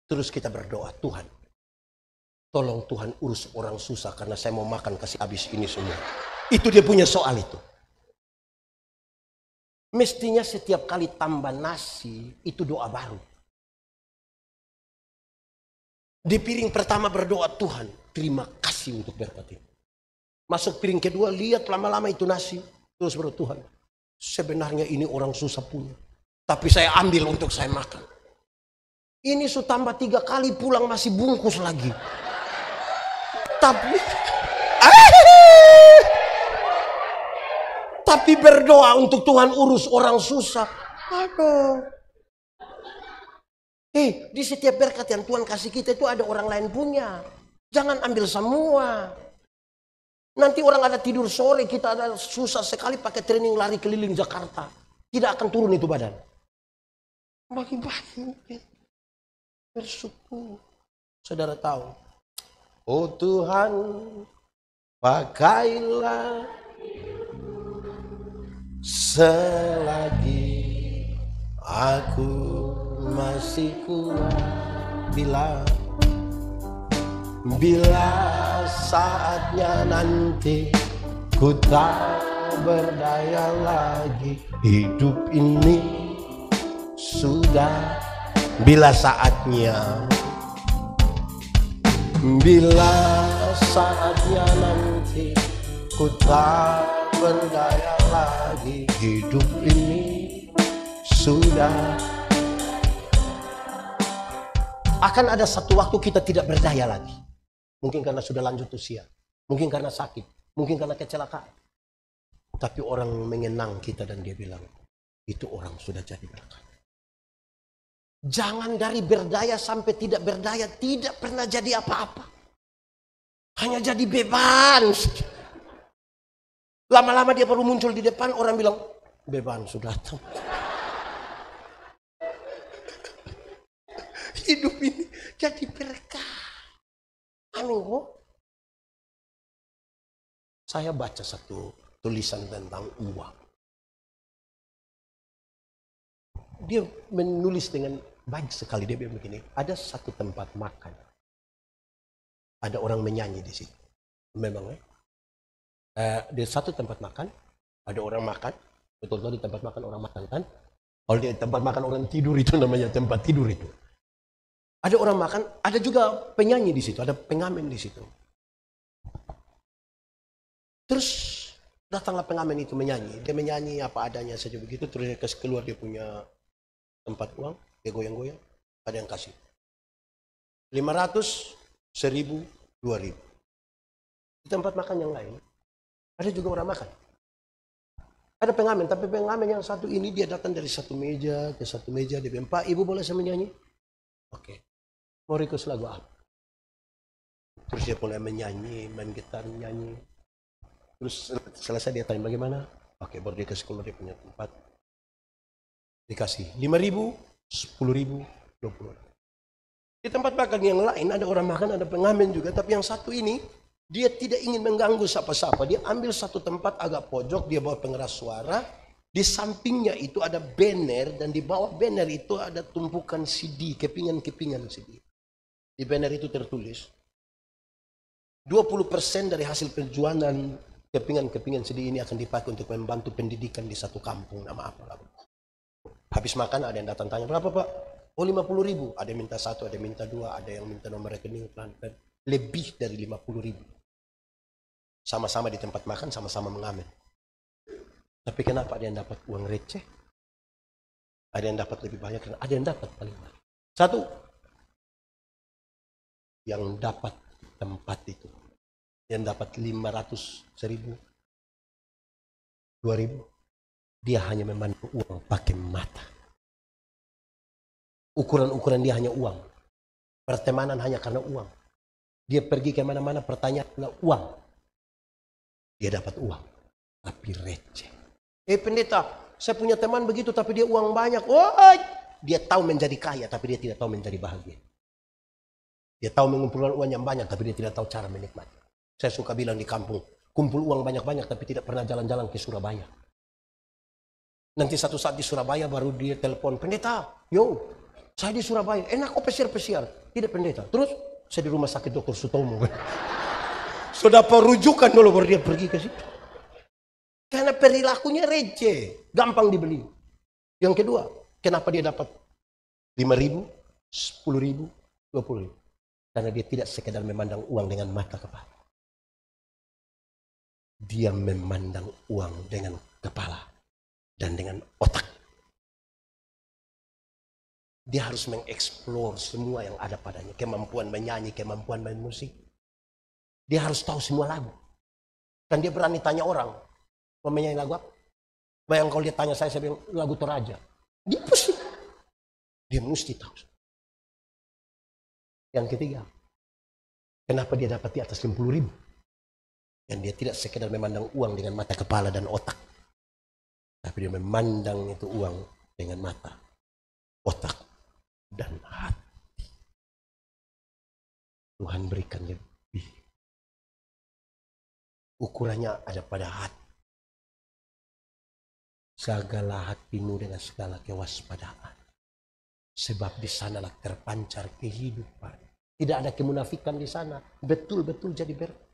Terus kita berdoa, Tuhan, tolong Tuhan urus orang susah karena saya mau makan kasih habis ini semua. Itu dia punya soal itu. Mestinya setiap kali tambah nasi itu doa baru. Di piring pertama berdoa, Tuhan terima kasih untuk berkat ini. Masuk piring kedua, lihat lama-lama itu nasi. Terus berdoa, Tuhan sebenarnya ini orang susah punya. Tapi saya ambil untuk saya makan. Ini sudah tambah 3 kali pulang masih bungkus lagi. Tapi berdoa untuk Tuhan urus orang susah. Aduh. Di setiap berkat yang Tuhan kasih kita itu ada orang lain punya. Jangan ambil semua. Nanti orang ada tidur sore, kita ada susah sekali pakai training lari keliling Jakarta. Tidak akan turun itu badan. Bagi-bagi. Bersyukur. Saudara tahu. Oh Tuhan, pakailah selagi aku masih kuat. Bila saatnya nanti ku tak berdaya lagi, hidup ini sudah. Bila saatnya nanti ku tak berdaya lagi, hidup ini sudah. Akan ada satu waktu kita tidak berdaya lagi. Mungkin karena sudah lanjut usia, mungkin karena sakit, mungkin karena kecelakaan. Tapi orang mengenang kita dan dia bilang, itu orang sudah jadi berkat. Jangan dari berdaya sampai tidak berdaya, tidak pernah jadi apa-apa. Hanya jadi beban. Lama-lama dia baru muncul di depan, orang bilang, beban sudah datang. Hidup ini jadi berkah. Amin. Saya baca satu tulisan tentang uang. Dia menulis dengan baik sekali. Dia bilang begini, ada satu tempat makan. Ada orang menyanyi di situ. Memang di satu tempat makan, ada orang makan. Betul-betul di tempat makan orang makan kan. Kalau di tempat makan orang tidur itu namanya tempat tidur itu. Ada orang makan, ada juga penyanyi di situ, ada pengamen di situ. Terus datanglah pengamen itu menyanyi. Dia menyanyi apa adanya saja begitu. Terus keluar dia punya tempat uang, dia goyang-goyang, ada yang kasih 500, 1000, 2000. Di tempat makan yang lain, ada juga orang makan. Ada pengamen, tapi pengamen yang satu ini dia datang dari satu meja ke satu meja, dia bilang, Pak, Ibu boleh saya menyanyi? Oke. Mau request lagu apa? Terus dia mulai menyanyi, main gitar, nyanyi. Terus selesai dia tanya bagaimana? Oke, baru dia kasih keluar dia punya tempat. Dikasih 5.000, 10.000, 20.000. Di tempat makan yang lain ada orang makan, ada pengamen juga, tapi yang satu ini dia tidak ingin mengganggu siapa-siapa. Dia ambil satu tempat agak pojok, dia bawa pengeras suara. Di sampingnya itu ada banner, dan di bawah banner itu ada tumpukan CD, kepingan-kepingan CD. Di banner itu tertulis 20% dari hasil penjualan kepingan-kepingan CD ini akan dipakai untuk membantu pendidikan di satu kampung. Nama apa lagu. Habis makan ada yang datang tanya, berapa Pak? Oh 50.000. Ada yang minta satu, ada yang minta dua, ada yang minta nomor rekening. Lebih dari 50.000. Sama-sama di tempat makan, sama-sama mengamen. Tapi kenapa ada yang dapat uang receh? Ada yang dapat lebih banyak, ada yang dapat paling banyak. Satu, yang dapat tempat itu, yang dapat 500, 1000, 2000, dia hanya memandang uang pakai mata. Ukuran-ukuran dia hanya uang. Pertemanan hanya karena uang. Dia pergi ke mana-mana, pertanyaan adalah uang. Dia dapat uang, tapi receh. Pendeta, saya punya teman begitu, tapi dia uang banyak. Dia tahu menjadi kaya, tapi dia tidak tahu menjadi bahagia. Dia tahu mengumpulkan uang yang banyak, tapi dia tidak tahu cara menikmati. Saya suka bilang di kampung, kumpul uang banyak-banyak, tapi tidak pernah jalan-jalan ke Surabaya. Nanti satu saat di Surabaya baru dia telepon, pendeta, yo, saya di Surabaya, enak kok pesiar-pesiar. Tidak pendeta, terus saya di rumah sakit Dr. Sutomo. Sudah perujukan dulu baru dia pergi ke situ. Karena perilakunya receh, gampang dibeli. Yang kedua, kenapa dia dapat 5.000, 10.000, 20.000? Karena dia tidak sekedar memandang uang dengan mata kepala. Dia memandang uang dengan kepala dan dengan otak. Dia harus mengeksplor semua yang ada padanya. Kemampuan menyanyi, kemampuan main musik. Dia harus tahu semua lagu. Dan dia berani tanya orang, mau menyanyi lagu apa? Bayang kalau dia tanya saya bilang lagu Toraja. Dia pusing. Dia mesti tahu. Yang ketiga, kenapa dia dapat di atas 50.000? Dan dia tidak sekedar memandang uang dengan mata kepala dan otak. Tapi dia memandang itu uang dengan mata, otak, dan hati. Tuhan berikan lebih. Ukurannya ada pada hati. Jagalah hatimu dengan segala kewaspadaan. Sebab di sanalah terpancar kehidupan. Tidak ada kemunafikan di sana. Betul-betul jadi berkat.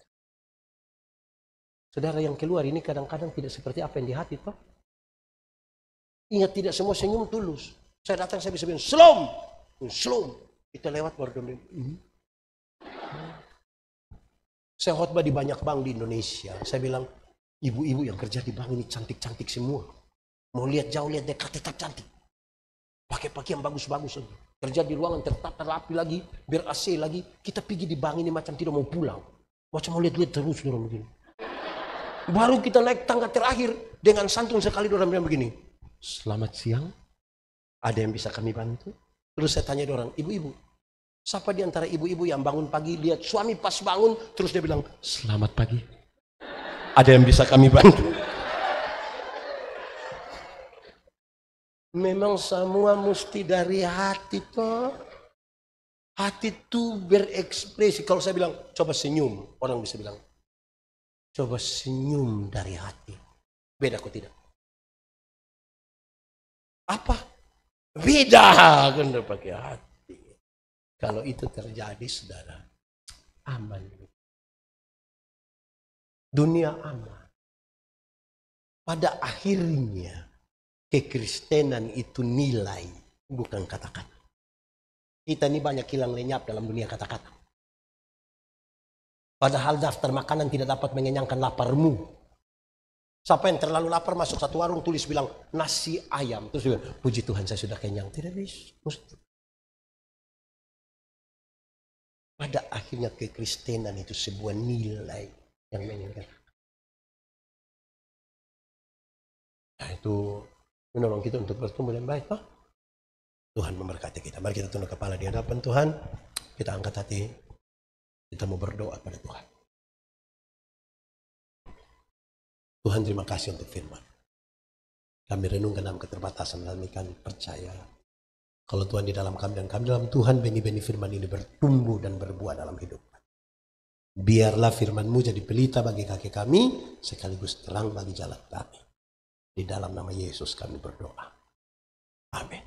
Saudara yang keluar ini kadang-kadang tidak seperti apa yang di hati toh. Ingat, tidak semua senyum tulus. Saya datang saya bisa bilang Shalom. Shalom. Kita lewat baru dia. Saya khotbah di banyak bank di Indonesia. Saya bilang, ibu-ibu yang kerja di bank ini cantik-cantik semua. Mau lihat jauh, lihat dekat, tetap cantik. Pakai pakaian bagus-bagus lagi. Kerja di ruangan tertata rapi lagi, ber AC lagi. Kita pergi di bank ini macam tidak mau pulang. Macam mau lihat-lihat terus dorang begini. Baru kita naik tangga terakhir, dengan santun sekali dorang bilang begini. Selamat siang, ada yang bisa kami bantu? Terus saya tanya dorang, ibu-ibu. Siapa di antara ibu-ibu yang bangun pagi lihat suami pas bangun terus dia bilang selamat pagi, ada yang bisa kami bantu? Memang semua mesti dari hati toh. Hati itu berekspresi. Kalau saya bilang coba senyum, orang bisa bilang coba senyum dari hati. Beda kok tidak? Apa? Beda kan pakai hati. Kalau itu terjadi, saudara, aman. Dunia aman. Pada akhirnya, kekristenan itu nilai, bukan kata-kata. Kita ini banyak hilang lenyap dalam dunia kata-kata. Padahal daftar makanan tidak dapat mengenyangkan laparmu. Siapa yang terlalu lapar masuk satu warung tulis bilang nasi ayam. Terus bilang, puji Tuhan saya sudah kenyang. Tidak bisa. Pada akhirnya kekristenan itu sebuah nilai yang menyenangkan. Nah itu menolong kita untuk bertumbuh dan baik. Tuhan memberkati kita. Mari kita tunduk kepala di hadapan Tuhan. Kita angkat hati. Kita mau berdoa pada Tuhan. Tuhan terima kasih untuk firman. Kami renungkan dalam keterbatasan kami percaya. Kalau Tuhan di dalam kami dan kami dalam Tuhan, benih-benih firman ini bertumbuh dan berbuah dalam hidup. Biarlah firman-Mu jadi pelita bagi kaki kami, sekaligus terang bagi jalan kami. Di dalam nama Yesus kami berdoa. Amin.